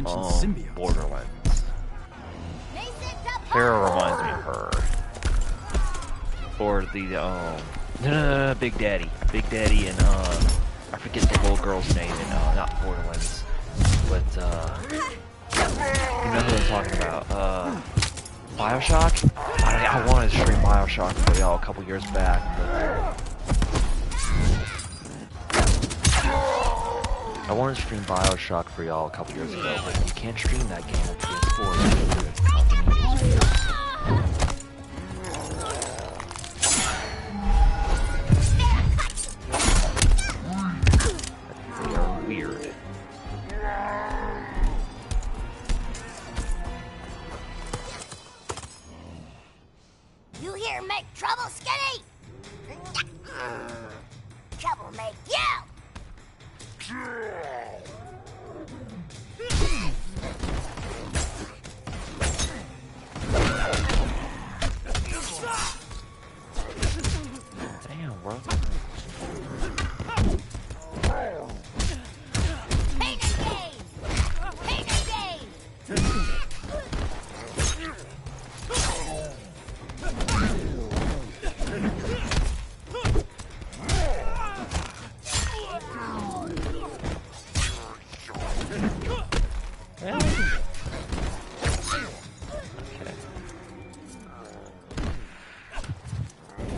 S1: Borderlands? Farrah reminds me of her. Or the no, Big Daddy. Big Daddy and I forget the little girl's name in not Borderlands. But you know who I'm talking about. BioShock? I wanted to stream BioShock for y'all a couple years back, but I wanted to stream BioShock for y'all a couple years ago, but you can't stream that game on PS4 because its company is weird. They are weird.
S10: You here make trouble, Skinny? Trouble make you!
S1: Damn, bro.
S10: Painting game! Painting game!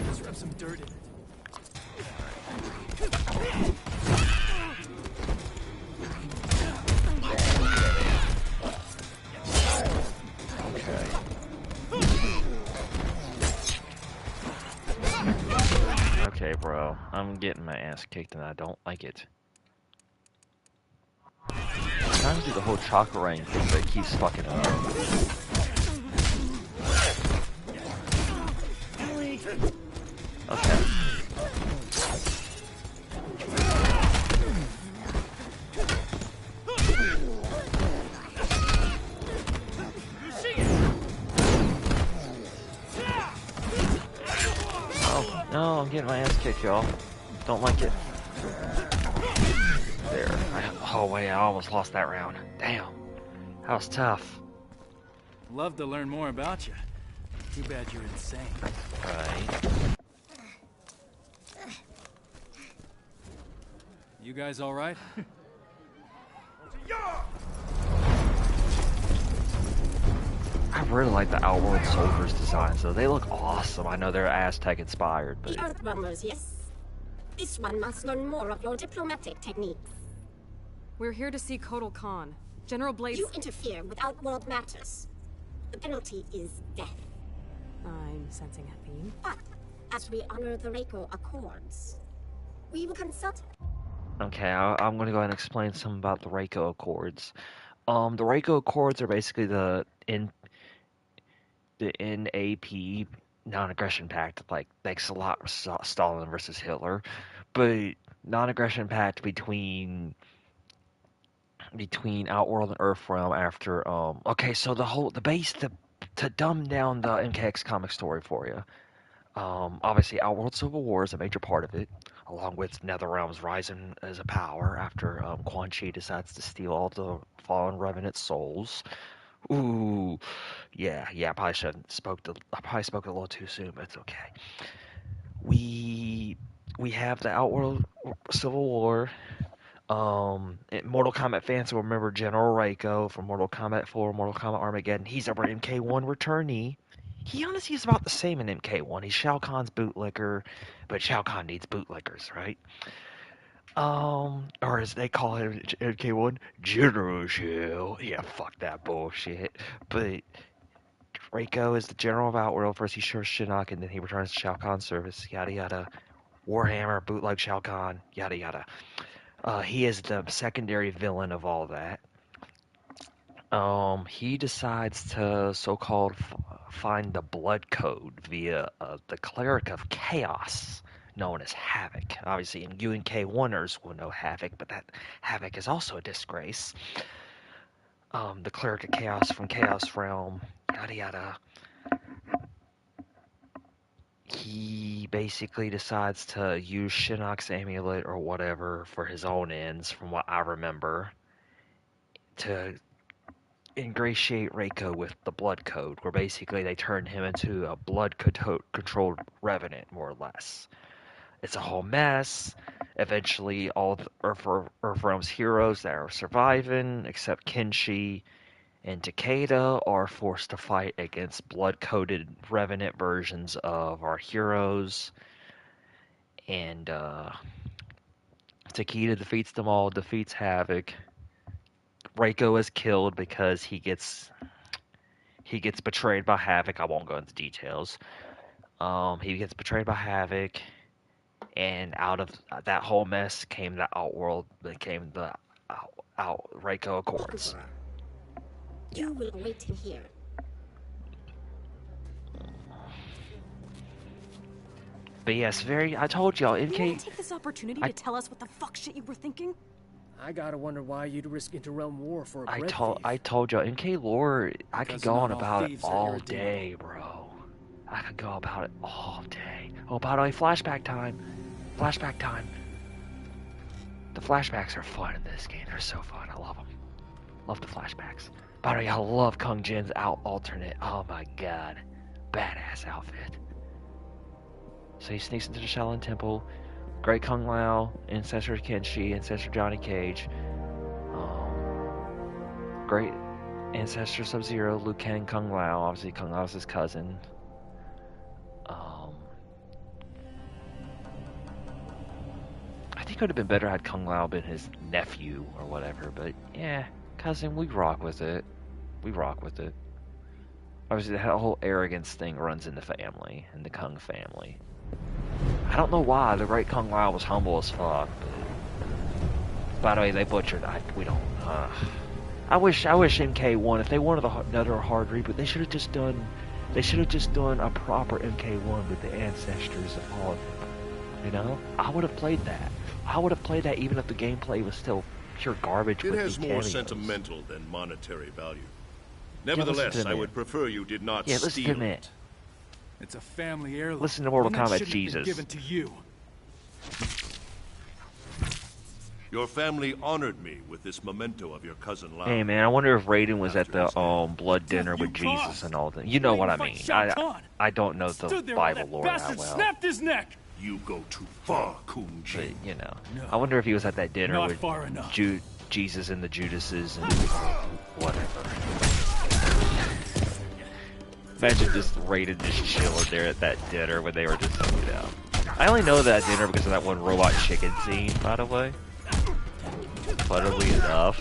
S2: Let's rub some dirt in it.
S1: Okay, bro. I'm getting my ass kicked and I don't like it. I'm trying to do the whole chakra rank thing, but it keeps fucking up. Okay. Oh, no, I'm getting my ass kicked, y'all. Don't like it. There. Oh, wait, I almost lost that round. Damn. That was tough.
S2: Love to learn more about you. Too bad you're insane.
S1: Right.
S2: You guys all right?
S1: I really like the Outworld Soldiers designs, though. They look awesome. I know they're Aztec inspired, but...
S10: The Earthbombers, yes. This one must learn more of your diplomatic techniques.
S12: We're here to see Kotal Khan. General Blades...
S10: You interfere with Outworld matters. The penalty is death.
S12: I'm sensing a theme.
S10: But, as we honor the Reiko Accords, we will consult...
S1: Okay, I'm going to go ahead and explain some about the Reiko Accords. The Reiko Accords are basically the NAP, non-aggression pact, like thanks a lot Stalin versus Hitler, but non-aggression pact between Outworld and Earthrealm after okay, so the base to dumb down the MKX comic story for you. Obviously Outworld Civil War is a major part of it, along with Netherrealm's rising as a power after Quan Chi decides to steal all the fallen Revenant souls. Ooh, yeah, I probably I probably spoke a little too soon, but it's okay. We have the Outworld Civil War. Mortal Kombat fans will remember General Reiko from Mortal Kombat 4, Mortal Kombat Armageddon. He's our MK1 returnee. He honestly is about the same in MK1. He's Shao Kahn's bootlicker, but Shao Kahn needs bootlickers, right? Or as they call him in MK1, General Shao. Yeah, fuck that bullshit. But Reiko is the general of Outworld. First he shares Shinnok, and then he returns to Shao Kahn's service. Yada yada. Warhammer, bootleg Shao Kahn. Yada yada. He is the secondary villain of all that. He decides to so-called find the blood code via the cleric of chaos, known as Havoc. Obviously, you and K1ers will know Havoc, but that Havoc is also a disgrace. the cleric of chaos from Chaos Realm, yada yada. He basically decides to use Shinnok's amulet or whatever for his own ends, from what I remember, to ingratiate Reiko with the blood code, where basically they turn him into a blood-controlled revenant, more or less. It's a whole mess. Eventually, all the Earthrealm's heroes that are surviving, except Kenshi and Takeda, are forced to fight against blood-coded revenant versions of our heroes. And Takeda defeats them all, defeats Havoc. Reiko is killed because he gets betrayed by Havoc. I won't go into details. He gets betrayed by Havoc, and out of that whole mess came the Outworld, became the Reiko Accords.
S10: You will await him here.
S1: But yes, I told y'all,
S12: You
S1: MK...
S12: want to take this opportunity to tell us what the fuck shit you were thinking?
S15: I gotta wonder why you'd risk interrealm war for a bread thief.
S1: I told y'all, MK lore, I could go on about it all
S15: irredeemable.
S1: day, bro. I could go about it all day. Oh, by the way, flashback time. Flashback time. The flashbacks are fun in this game. They're so fun. I love them. Love the flashbacks. By the way, I love Kung Jin's alternate. Oh my god. Badass outfit. So he sneaks into the Shaolin Temple. Great Kung Lao, Ancestor Kenshi, Ancestor Johnny Cage. Great Ancestor Sub-Zero, Liu Kang, Kung Lao. Obviously, Kung Lao's his cousin. I think it would have been better had Kung Lao been his nephew or whatever, but yeah, cousin, we rock with it. We rock with it. Obviously, the whole arrogance thing runs in the family, in the Kung family. I don't know why the Great Kung Lao was humble as fuck, but by the way, they butchered. We don't. I wish MK1, if they wanted another hard reboot, they should have just done. They should have just done a proper MK1 with the ancestors of all of them. You know, I would have played that. I would have played that even if the gameplay was still pure garbage.
S11: It
S1: with
S11: has
S1: the
S11: more
S1: cameos.
S11: sentimental than monetary value.
S1: Yeah,
S11: Nevertheless,
S1: listen to
S11: I
S1: me.
S11: would prefer you did not
S1: Yeah, listen
S11: steal
S1: to me.
S11: it.
S2: It's a family heirloom.
S1: Listen to Mortal
S2: One that
S1: Kombat
S2: shouldn't have been
S1: Jesus.
S2: given to you.
S11: Your family honored me with this memento of your cousin Lao.
S1: Hey man, I wonder if Raiden was at the blood dinner with Jesus and all that. You know what I mean. I don't know the Bible lore that well.
S2: Snapped his neck.
S11: You go too far, Kung Jin.
S1: But, you know, I wonder if he was at that dinner
S2: Not
S1: with
S2: far enough.
S1: Jesus and the Judases and whatever. Imagine just Raiden just chilling there at that dinner when they were just, you know. I only know that dinner because of that one robot chicken scene, by the way. Funnily enough.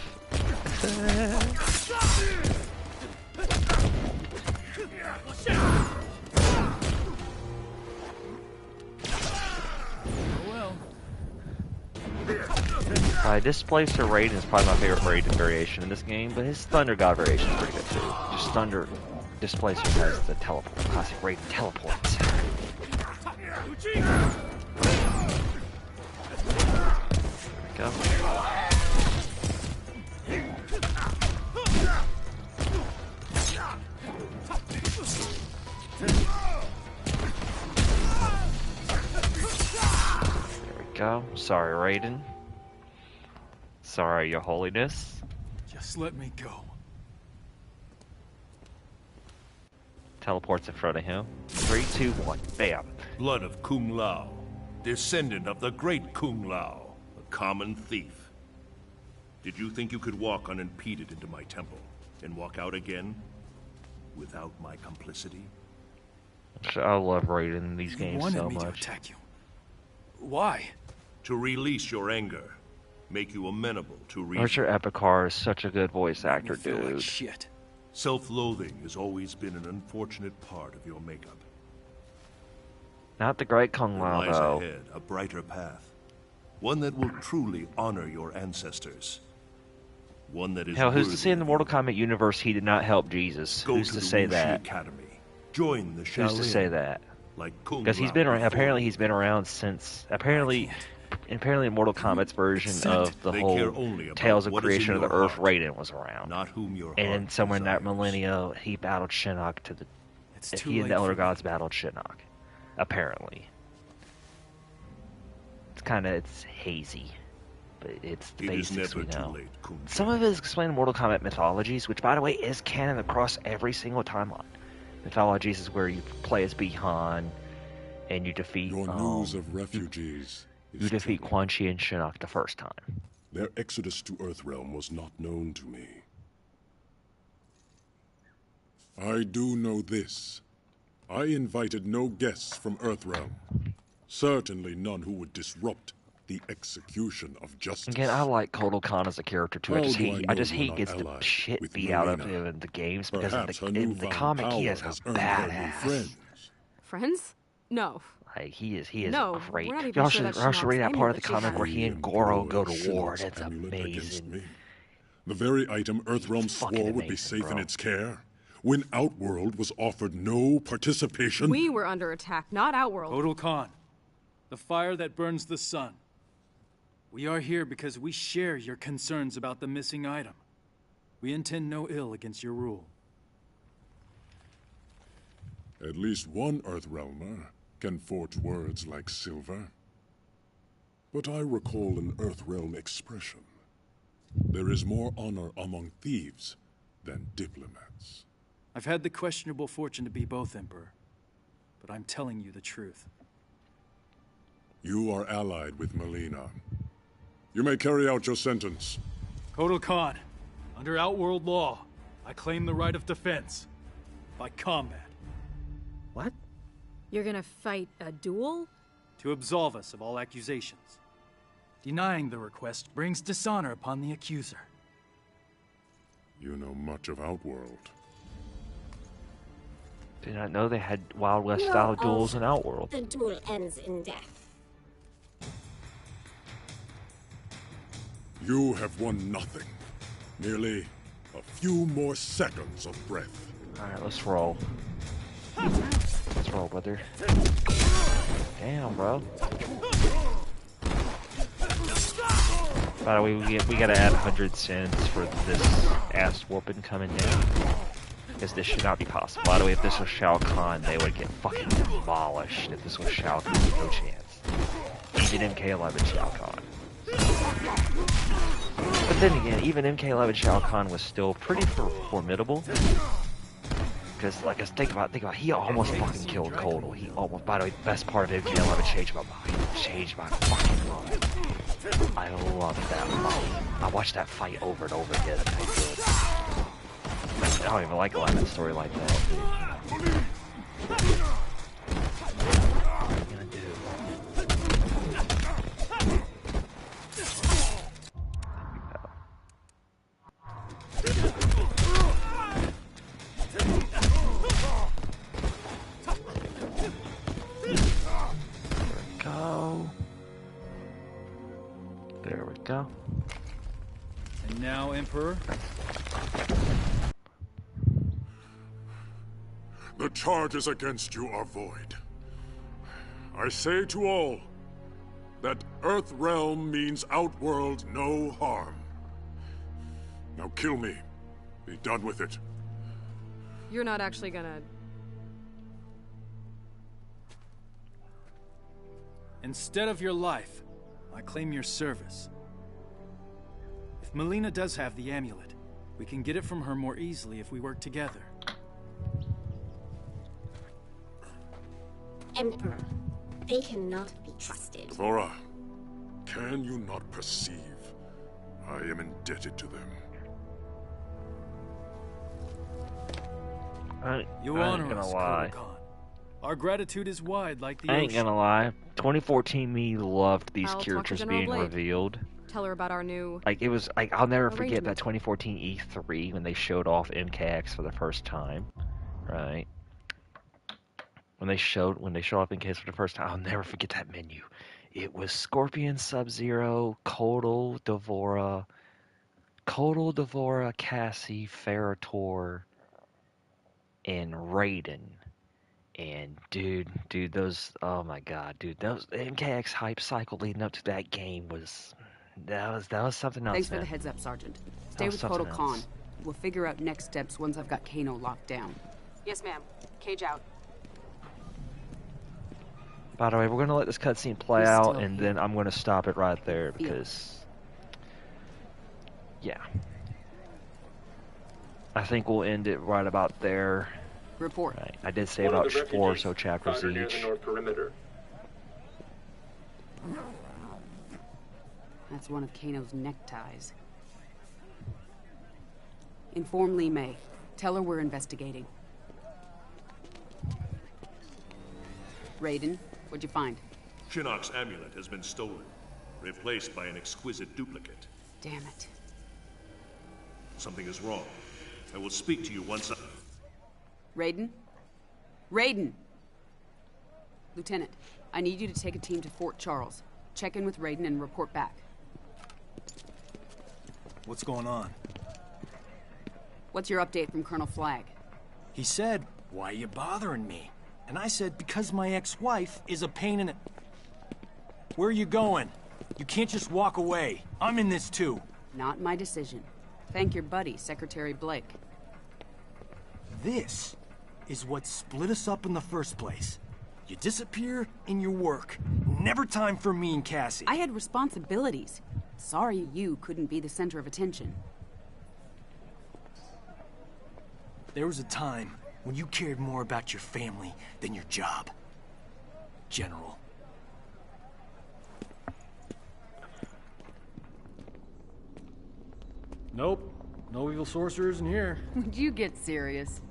S1: Displacer Raiden is probably my favorite Raiden variation in this game, but his Thunder God variation is pretty good too. Just Thunder Displacer has the teleport, classic Raiden teleports. There we go. There we go. Sorry, Raiden. Sorry, Your Holiness.
S2: Just let me go.
S1: Teleports in front of him. 3, 2, 1. Bam.
S11: Blood of Kung Lao, descendant of the great Kung Lao, a common thief. Did you think you could walk unimpeded into my temple and walk out again without my complicity?
S1: I love Raiden in these games so
S2: wanted me to
S1: much.
S2: attack you. Why?
S11: To release your anger, make you amenable to reason.
S1: Archer Epicar is such a good voice actor,
S2: feel like
S1: dude.
S2: shit.
S11: Self-loathing has always been an unfortunate part of your makeup.
S1: Not the great Kung
S11: There
S1: Lao,
S11: lies
S1: though.
S11: ahead a brighter path. One that will truly honor your ancestors. One that is
S1: Hell, who's to
S11: worthy
S1: say in the
S11: of
S1: Mortal Kombat universe he did not help Jesus?
S11: Go
S1: Who's
S11: to
S1: to
S11: the
S1: say
S11: Wuxi
S1: that?
S11: Academy. Join the Shaolin.
S1: Who's to say that?
S11: Like Kung
S1: Because he's
S11: Lao
S1: been around.
S11: before
S1: Apparently,
S11: you.
S1: he's been around since. Apparently, apparently in Mortal Kombat's version of the
S11: They
S1: whole
S11: care only about
S1: Tales of
S11: what is in
S1: Creation of the
S11: your
S1: Earth,
S11: heart,
S1: Raiden was around.
S11: not whom your
S1: And
S11: heart
S1: somewhere in that
S11: desires.
S1: millennia, he battled Shinnok to the.
S15: too
S1: He and
S15: late
S1: the Elder
S15: for
S1: Gods battled Shinnok. Apparently, it's hazy, but it's the
S11: It is
S1: basics we
S11: never too
S1: know.
S11: late, Kung.
S1: Some of it is explained in Mortal Kombat mythologies, which, by the way, is canon across every single timeline. Mythologies is where you play as Bihan, and you defeat.
S8: Your news of refugees.
S1: You defeat Quan Chi and Shinnok the first time.
S8: Their exodus to Earthrealm was not known to me. I do know this. I invited no guests from Earthrealm. Certainly none who would disrupt the execution of justice.
S1: Again, I like Kotal Khan as a character too. I just hate he gets the
S8: allied
S1: shit
S8: with
S1: beat out of
S8: Marina?
S1: him in the games because
S8: Perhaps her
S1: in the
S8: newfound
S1: comic he
S8: power
S1: is a
S8: has earned her new
S1: badass.
S8: friends.
S12: Friends? No.
S1: Like he is
S12: No,
S1: great.
S12: we're not even
S1: Y'all
S12: sure
S1: should,
S12: that
S1: y'all should read that
S12: Shinnok's
S1: part of the
S12: amulet she
S1: comic
S12: has.
S1: where he and Goro go to war. And it's amazing.
S8: The very item Earthrealm swore would be safe in its care. When Outworld was offered no participation.
S12: We were under attack, not Outworld.
S2: Kotal Khan, the fire that burns the sun. We are here because we share your concerns about the missing item. We intend no ill against your rule.
S8: At least one Earthrealmer can forge words like silver. But I recall an Earthrealm expression. There is more honor among thieves than diplomats.
S2: I've had the questionable fortune to be both, Emperor. But I'm telling you the truth.
S8: You are allied with Melina. You may carry out your sentence.
S2: Kotal Khan, under Outworld law, I claim the right of defense. By combat.
S12: What? You're gonna fight a duel?
S2: To absolve us of all accusations. Denying the request brings dishonor upon the accuser.
S8: You know much of Outworld.
S1: Did not know they had Wild West style duels in Outworld.
S10: The duel ends in death.
S8: You have won nothing. Merely a few more seconds of breath.
S1: Alright, let's roll. Let's roll, brother. Damn, bro. By the way, we gotta add 100 cents for this ass whooping coming down. Because this should not be possible. By the way, if this was Shao Kahn, they would get fucking demolished. If this was Shao Kahn, no chance. Even MK11 Shao Kahn. But then again, even MK11 Shao Kahn was still pretty formidable. Because, like, think about it, he almost fucking killed Kotal. He almost, by the way, the best part of MK11 changed my fucking life. I love that fight. I watched that fight over and over again. I don't even like a lot of story like that, dude. What are you gonna do? There we go.
S2: And now, Emperor?
S8: The charges against you are void. I say to all that Earthrealm means Outworld no harm. Now kill me. Be done with it.
S12: You're not actually gonna...
S2: Instead of your life, I claim your service. If Melina does have the amulet, we can get it from her more easily if we work together.
S10: Emperor, they cannot be trusted.
S8: Devora, can you not perceive I am indebted to them?
S2: You
S1: I
S2: honor
S1: ain't gonna
S2: us,
S1: lie.
S2: Kotal Khan. Our gratitude is wide like the
S1: I ain't
S2: ocean.
S1: gonna lie. 2014 me loved these
S12: I'll talk to
S1: characters
S12: General
S1: being
S12: Blade.
S1: revealed.
S12: Tell her about our new...
S1: Like, it was, like, I'll never forget that
S12: arrangement.
S1: 2014 E3 when they showed off MKX for the first time, right? When they showed off MKX for the first time, I'll never forget that menu. It was Scorpion, Sub-Zero, Kotal, Devora, Cassie, Ferrator, and Raiden. And dude, those, oh my god, dude, those MKX hype cycle leading up to that game was something else,
S17: Thanks for
S1: man.
S17: the heads up, Sergeant. Stay with
S1: something
S17: Kotal Khan.
S1: else.
S17: We'll figure out next steps once I've got Kano locked down.
S12: Yes, ma'am. Cage out.
S1: By the way, we're gonna let this cutscene play
S17: He's
S1: out,
S17: still
S1: and
S17: here.
S1: then I'm gonna stop it right there because, yeah, I think we'll end it right about there.
S17: Report.
S1: Right. I did say about 4 or so chapters
S6: Near the
S1: each.
S6: north perimeter.
S17: That's one of Kano's neckties. Inform Li Mei. Tell her we're investigating. Raiden, what'd you find?
S11: Shinnok's amulet has been stolen, replaced by an exquisite duplicate.
S17: Damn it.
S11: Something is wrong. I will speak to you once I...
S17: Raiden? Raiden! Lieutenant, I need you to take a team to Fort Charles. Check in with Raiden and report back.
S2: What's going on?
S17: What's your update from Colonel Flagg?
S2: He said, "Why are you bothering me?" And I said, "Because my ex-wife is a pain in the..." Where are you going? You can't just walk away. I'm in this too.
S17: Not my decision. Thank your buddy, Secretary Blake.
S2: This is what split us up in the first place. You disappear in your work. Never time for me and Cassie.
S17: I had responsibilities. Sorry you couldn't be the center of attention.
S2: There was a time when you cared more about your family than your job. General. Nope. No evil sorcerers in here.
S17: Would you get serious?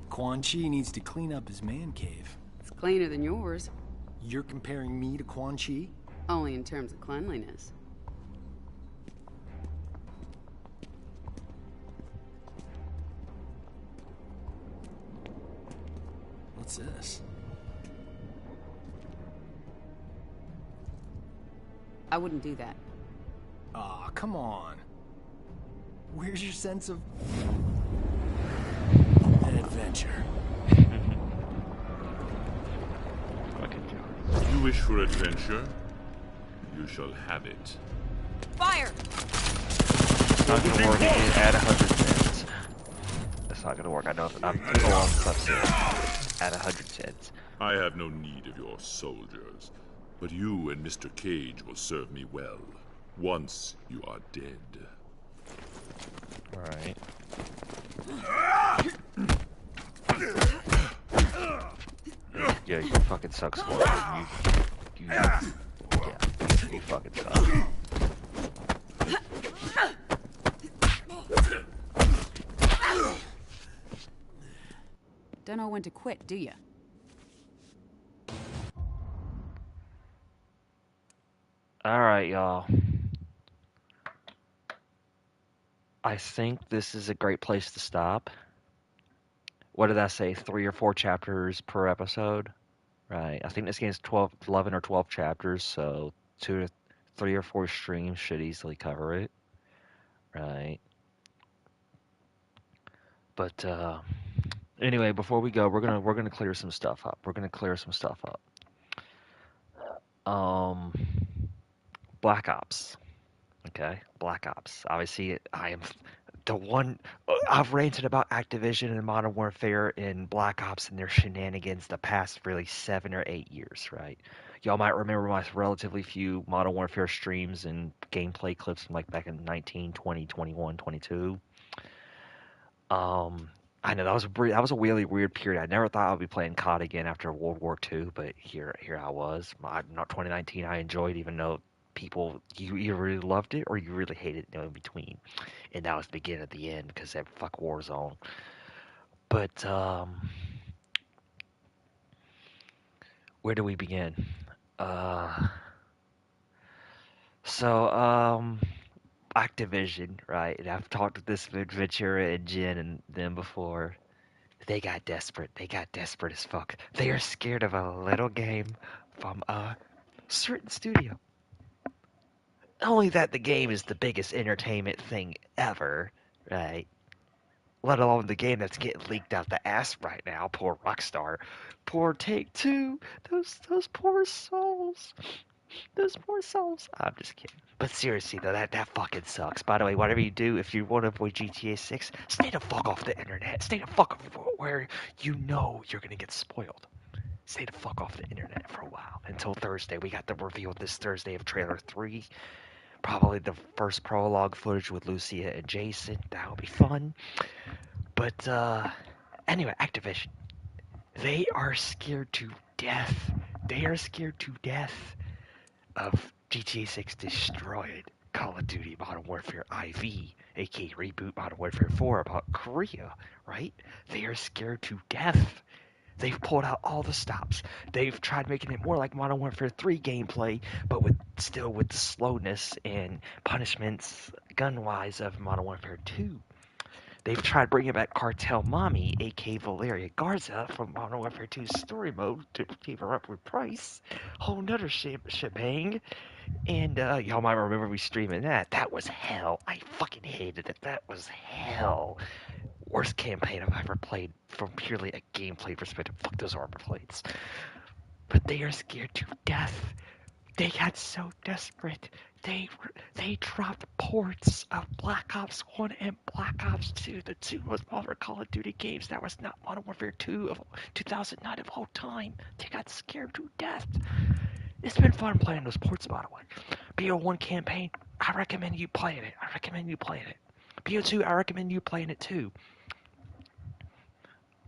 S2: Quan Chi needs to clean up his man cave.
S17: It's cleaner than yours.
S2: You're comparing me to Quan Chi?
S17: Only in terms of cleanliness.
S2: What's this?
S17: I wouldn't do that.
S2: Aw, come on. Where's your sense of... an adventure?
S11: You wish for adventure? You shall have it.
S12: Fire!
S1: It's not gonna work again. Add 100 cents. That's not gonna work. I know I'm full on stuff here. Add 100 cents.
S11: I have no need of your soldiers, but you and Mr. Cage will serve me well once you are dead.
S1: Alright. Yeah, you fucking suck, Scorpion. You fucking suck.
S17: Don't know when to quit, do ya?
S1: Alright, y'all. I think this is a great place to stop. What did I say? 3 or 4 chapters per episode? Right. I think this game's 11 or 12 chapters, so 2 to 3 or 4 streams should easily cover it. Right. But anyway, before we go, we're gonna clear some stuff up. Black Ops. Okay, Black Ops. Obviously, I am the one. I've ranted about Activision and Modern Warfare and Black Ops and their shenanigans the past really 7 or 8 years, right? Y'all might remember my relatively few Modern Warfare streams and gameplay clips from like back in 19, 20, 21, 22. I know that was a really weird period. I never thought I'd be playing COD again after World War II, but here I was. Not 2019. I enjoyed, even though people you really loved it or you really hated it, in between, and that was the beginning of the end because that fuck Warzone. But where do we begin? Activision, right? And I've talked with this Ventura and Jen and them before. They got desperate. They got desperate as fuck. They are scared of a little game from a certain studio. Only that the game is the biggest entertainment thing ever, right? let alone the game that's getting leaked out the ass right now. Poor Rockstar. Poor Take-Two. Those poor souls. Those poor souls. I'm just kidding. But seriously, though, that fucking sucks. By the way, whatever you do, if you want to avoid GTA 6, stay the fuck off the internet. Stay the fuck off where you know you're going to get spoiled. Stay the fuck off the internet for a while. Until Thursday. We got the reveal this Thursday of Trailer 3. Probably the first prologue footage with Lucia and Jason. That'll be fun. But, anyway, Activision. They are scared to death. They are scared to death of GTA 6 destroyed Call of Duty Modern Warfare IV, aka Reboot Modern Warfare 4 about Korea, right? They are scared to death. They've pulled out all the stops. They've tried making it more like Modern Warfare 3 gameplay, but still with the slowness and punishments gun-wise of Modern Warfare 2. They've tried bringing back Cartel Mommy, aka Valeria Garza, from Modern Warfare 2 story mode to keep her up with Price. Whole nother shebang. And y'all might remember me streaming that. That was hell. I fucking hated it. That was hell. Worst campaign I've ever played from purely a gameplay perspective. Fuck those armor plates. But they are scared to death. They got so desperate. They dropped ports of Black Ops 1 and Black Ops 2, the two most popular Call of Duty games. That was not Modern Warfare 2 of 2009 of all time. They got scared to death. It's been fun playing those ports, by the way. BO1 campaign, I recommend you playing it. BO2, I recommend you playing it too.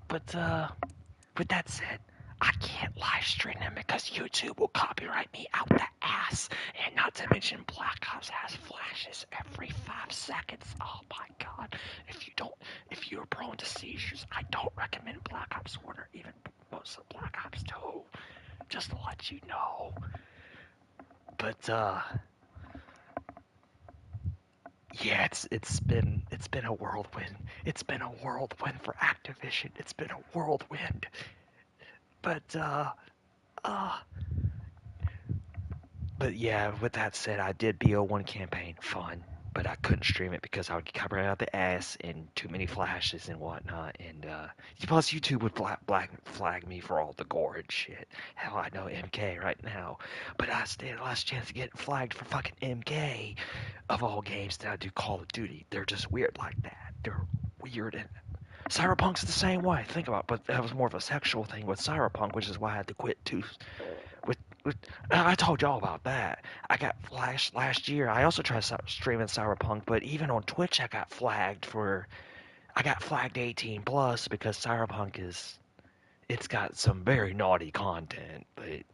S1: But, with that said, I can't live stream them because YouTube will copyright me out the ass. And not to mention Black Ops has flashes every 5 seconds. Oh my god. If you're prone to seizures, I don't recommend Black Ops 1 or even most of Black Ops 2. Just to let you know. But yeah, it's been a whirlwind. It's been a whirlwind for Activision. It's been a whirlwind. But yeah, with that said, I did BO1 campaign, fun, but I couldn't stream it because I would get copyrighted out the ass and too many flashes and whatnot. And plus YouTube would flag me for all the gore and shit. Hell, I know MK right now, but I stand a last chance of getting flagged for fucking MK of all games that I do Call of Duty. They're just weird like that. They're weird and Cyberpunk's the same way. Think about it, but that was more of a sexual thing with Cyberpunk, which is why I had to quit too. I told y'all about that. I got flashed last year. I also tried streaming Cyberpunk, but even on Twitch, I got flagged 18 plus because Cyberpunk it's got some very naughty content, but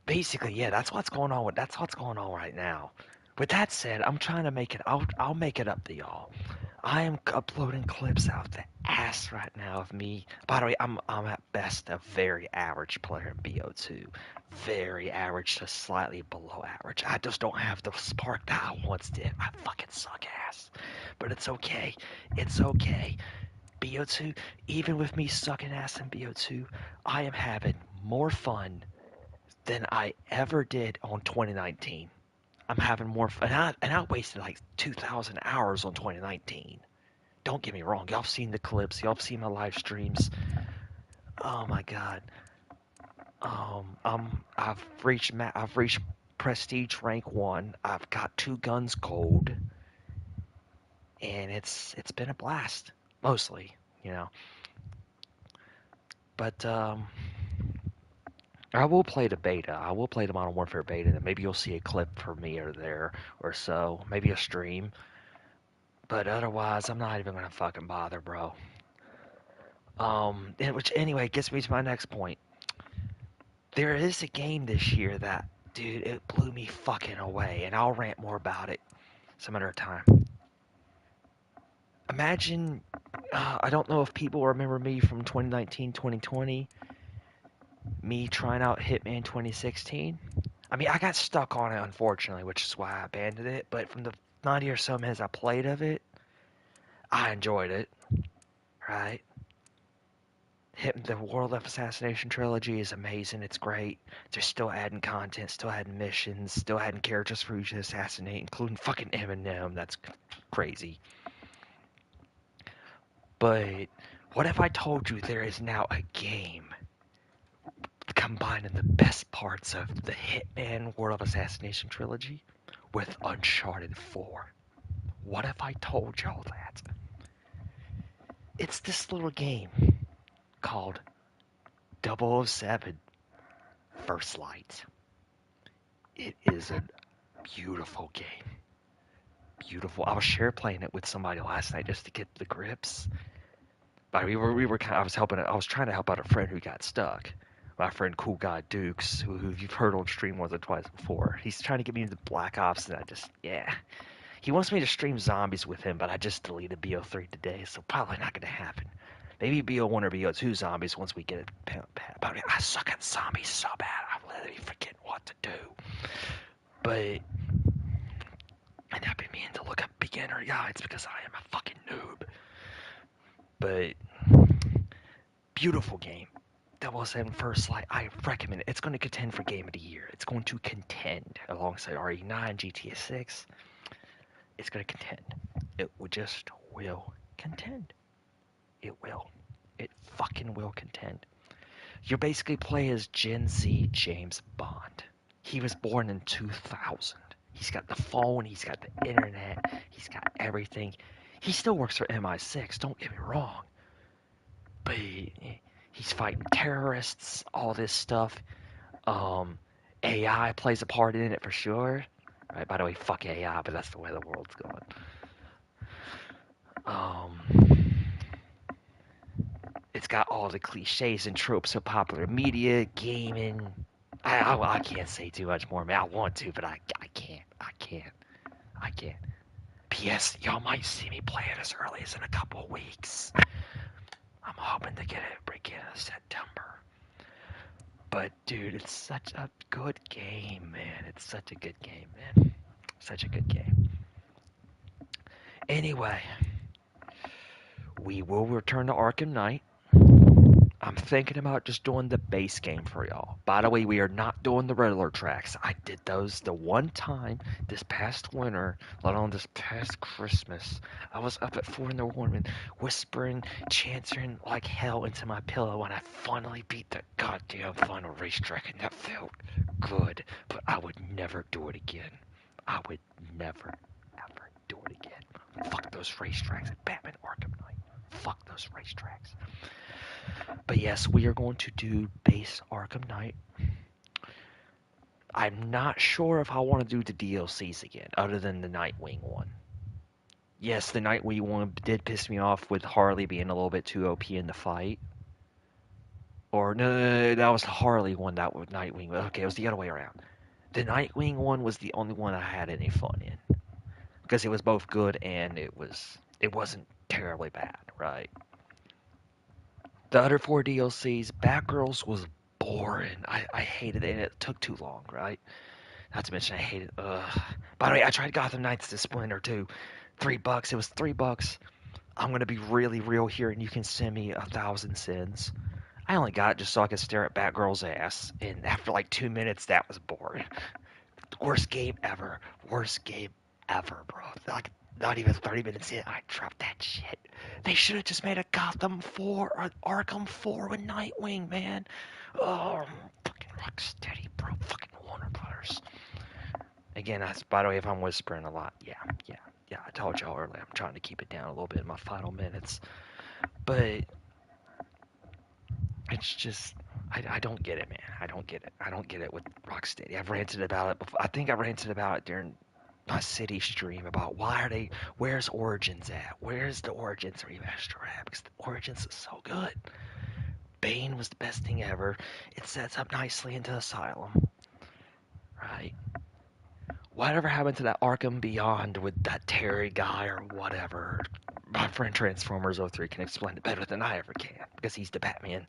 S1: basically, yeah, that's what's going on right now. With that said, I'm trying to make it. I'll make it up to y'all. I am uploading clips out the ass right now of me. By the way, I'm at best a very average player in BO2. Very average to slightly below average. I just don't have the spark that I once did. I fucking suck ass. But it's okay. It's okay. BO2, even with me sucking ass in BO2, I am having more fun than I ever did on 2019. I'm having more fun. And I wasted like 2,000 hours on 2019. Don't get me wrong. Y'all have seen the clips. Y'all have seen my live streams. Oh my god. I've reached prestige rank 1. I've got 2 guns gold. And it's been a blast. Mostly, you know. But I will play the beta. I will play the Modern Warfare beta, and maybe you'll see a clip from me or there or so. Maybe a stream. But otherwise, I'm not even gonna fucking bother, bro. Which anyway gets me to my next point. There is a game this year that, dude, it blew me fucking away, and I'll rant more about it some other time. Imagine, I don't know if people remember me from 2019, 2020. Me trying out Hitman 2016. I mean, I got stuck on it, unfortunately, which is why I abandoned it. But from the 90 or so minutes I played of it, I enjoyed it. Right? The World of Assassination trilogy is amazing. It's great. They're still adding content, still adding missions, still adding characters for you to assassinate, including fucking Eminem. That's crazy. But what if I told you there is now a game combining the best parts of the Hitman World of Assassination trilogy with Uncharted 4? What if I told y'all that? It's this little game called 007 First Light. It is a beautiful game. Beautiful. I was share playing it with somebody last night just to get the grips. But I was trying to help out a friend who got stuck. My friend Cool Guy Dukes, who you've heard on stream once or twice before. He's trying to get me into Black Ops, and he wants me to stream zombies with him, but I just deleted BO3 today, so probably not going to happen. Maybe BO1 or BO2 zombies once we get it. But I suck at zombies so bad, I literally forget what to do. But and I've been meaning to look up beginner guides because I am a fucking noob. But beautiful game. 007 First Light, I recommend it. It's going to contend for Game of the Year. It's going to contend alongside RE9, GTA 6. It's going to contend. It will contend. It will. It fucking will contend. You basically play as Gen Z James Bond. He was born in 2000. He's got the phone, he's got the internet, he's got everything. He still works for MI6, don't get me wrong. But he's fighting terrorists, all this stuff. AI plays a part in it for sure. Right, by the way, fuck AI, but that's the way the world's going. It's got all the cliches and tropes of popular media, gaming. I can't say too much more, man. I want to, but I can't. P.S. Y'all might see me play it as early as in a couple of weeks. I'm hoping to get it beginning of September. But, dude, it's such a good game, man. It's such a good game, man. Such a good game. Anyway, we will return to Arkham Knight. I'm thinking about just doing the base game for y'all. By the way, we are not doing the Riddler tracks. I did those the one time this past winter, let alone this past Christmas. I was up at 4 in the morning, whispering, chanting like hell into my pillow when I finally beat the goddamn final racetrack, and that felt good. But I would never do it again. I would never, ever do it again. Fuck those racetracks at Batman Arkham Knight. Fuck those racetracks. But yes, we are going to do base Arkham Knight. I'm not sure if I want to do the DLCs again, other than the Nightwing one. Yes, the Nightwing one did piss me off with Harley being a little bit too OP in the fight. Or, no, that was the Harley one, that was Nightwing. Okay, it was the other way around. The Nightwing one was the only one I had any fun in. Because it was both good and it wasn't terribly bad, right? The other 4 DLCs, Batgirls was boring. I hated it, and it took too long, right? Not to mention I hated By the way, I tried Gotham Knights this Splinter too. $3. It was $3. I'm gonna be really real here, and you can send me 1,000 sins. I only got it just so I could stare at Batgirl's ass, and after like 2 minutes, that was boring. Worst game ever. Worst game ever, bro. Like, not even 30 minutes in, I dropped that shit. They should have just made a Gotham 4 or Arkham 4 with Nightwing, man. Oh, fucking Rocksteady, bro. Fucking Warner Brothers. Again, by the way, if I'm whispering a lot, yeah. I told y'all earlier, I'm trying to keep it down a little bit in my final minutes. But it's just, I don't get it, man. I don't get it. I don't get it with Rocksteady. I've ranted about it before. I think I ranted about it during my City stream about where's Origins at? Where's the Origins remaster at? Because the Origins is so good. Bane was the best thing ever. It sets up nicely into Asylum. Right? Whatever happened to that Arkham Beyond with that Terry guy or whatever? My friend Transformers 03 can explain it better than I ever can. Because he's the Batman.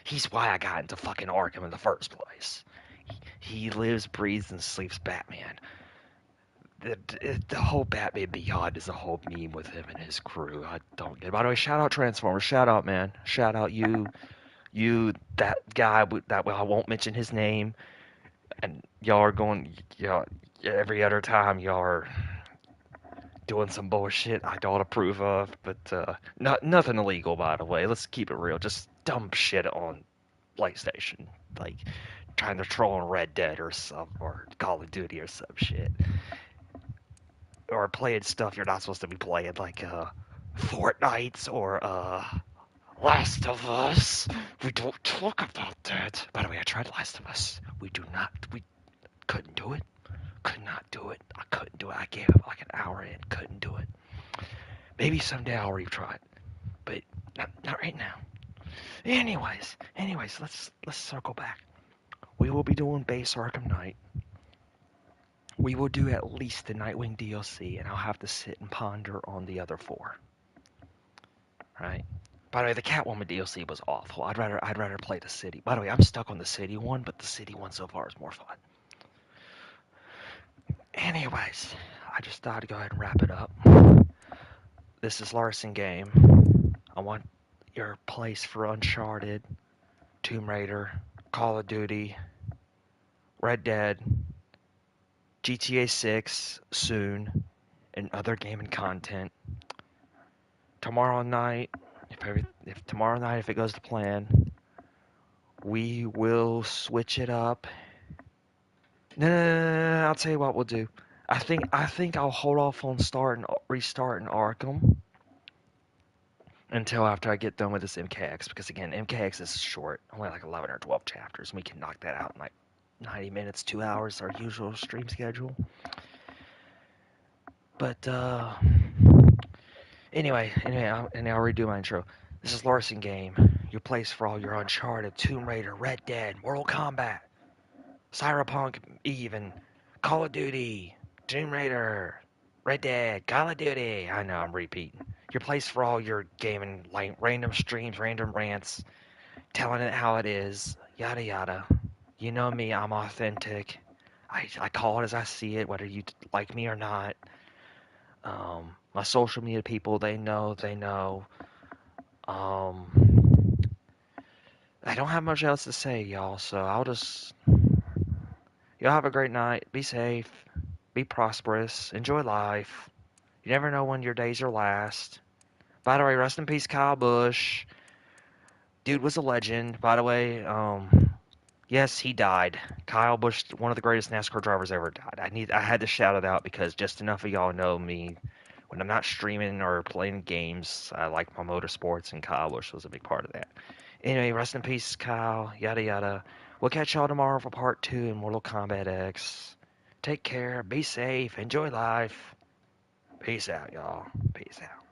S1: He's why I got into fucking Arkham in the first place. He lives, breathes, and sleeps Batman. The whole Batman Beyond is a whole meme with him and his crew. I don't get it. By the way, shout out Transformers. Shout out, man. Shout out you. You, that guy, I won't mention his name, and y'all are going, y'all, every other time y'all are doing some bullshit I don't approve of, but nothing illegal, by the way. Let's keep it real. Just dumb shit on PlayStation, like trying to troll on Red Dead or Call of Duty or some shit, or playing stuff you're not supposed to be playing, like Fortnite or Last of Us. We don't talk about that. By the way, I tried Last of Us. We couldn't do it. Could not do it. I couldn't do it. I gave up like an hour in. Couldn't do it. Maybe someday I'll retry it, but not right now. Anyways, let's circle back. We will be doing base Arkham Knight. We will do at least the Nightwing DLC, and I'll have to sit and ponder on the other 4. Right? By the way, the Catwoman DLC was awful. I'd rather play the City. By the way, I'm stuck on the City one, but the City one so far is more fun. Anyways, I just thought I'd go ahead and wrap it up. This is LarsonGame. I want your place for Uncharted, Tomb Raider, Call of Duty, Red Dead, GTA 6 soon, and other gaming content. Tomorrow night, if it goes to plan, we will switch it up. No, I'll tell you what we'll do. I think I'll hold off on restarting Arkham until after I get done with this MKX, because again, MKX is short, only like 11 or 12 chapters, and we can knock that out in like 90 minutes, 2 hours, our usual stream schedule. But anyway, I'll redo my intro. This is LarsonGame, your place for all your Uncharted, Tomb Raider, Red Dead, Mortal Kombat, Cyberpunk, even Call of Duty, Tomb Raider, Red Dead, Call of Duty. I know I'm repeating. Your place for all your gaming, like random streams, random rants, telling it how it is, yada yada. You know me, I'm authentic. I call it as I see it, whether you like me or not. My social media people, they know. I don't have much else to say, y'all, so y'all have a great night. Be safe. Be prosperous. Enjoy life. You never know when your days are last. By the way, rest in peace, Kyle Busch. Dude was a legend. By the way, yes, he died. Kyle Busch, one of the greatest NASCAR drivers ever, died. I had to shout it out because just enough of y'all know me. When I'm not streaming or playing games, I like my motorsports, and Kyle Busch was a big part of that. Anyway, rest in peace, Kyle. Yada yada. We'll catch y'all tomorrow for part 2 in Mortal Kombat X. Take care. Be safe. Enjoy life. Peace out, y'all. Peace out.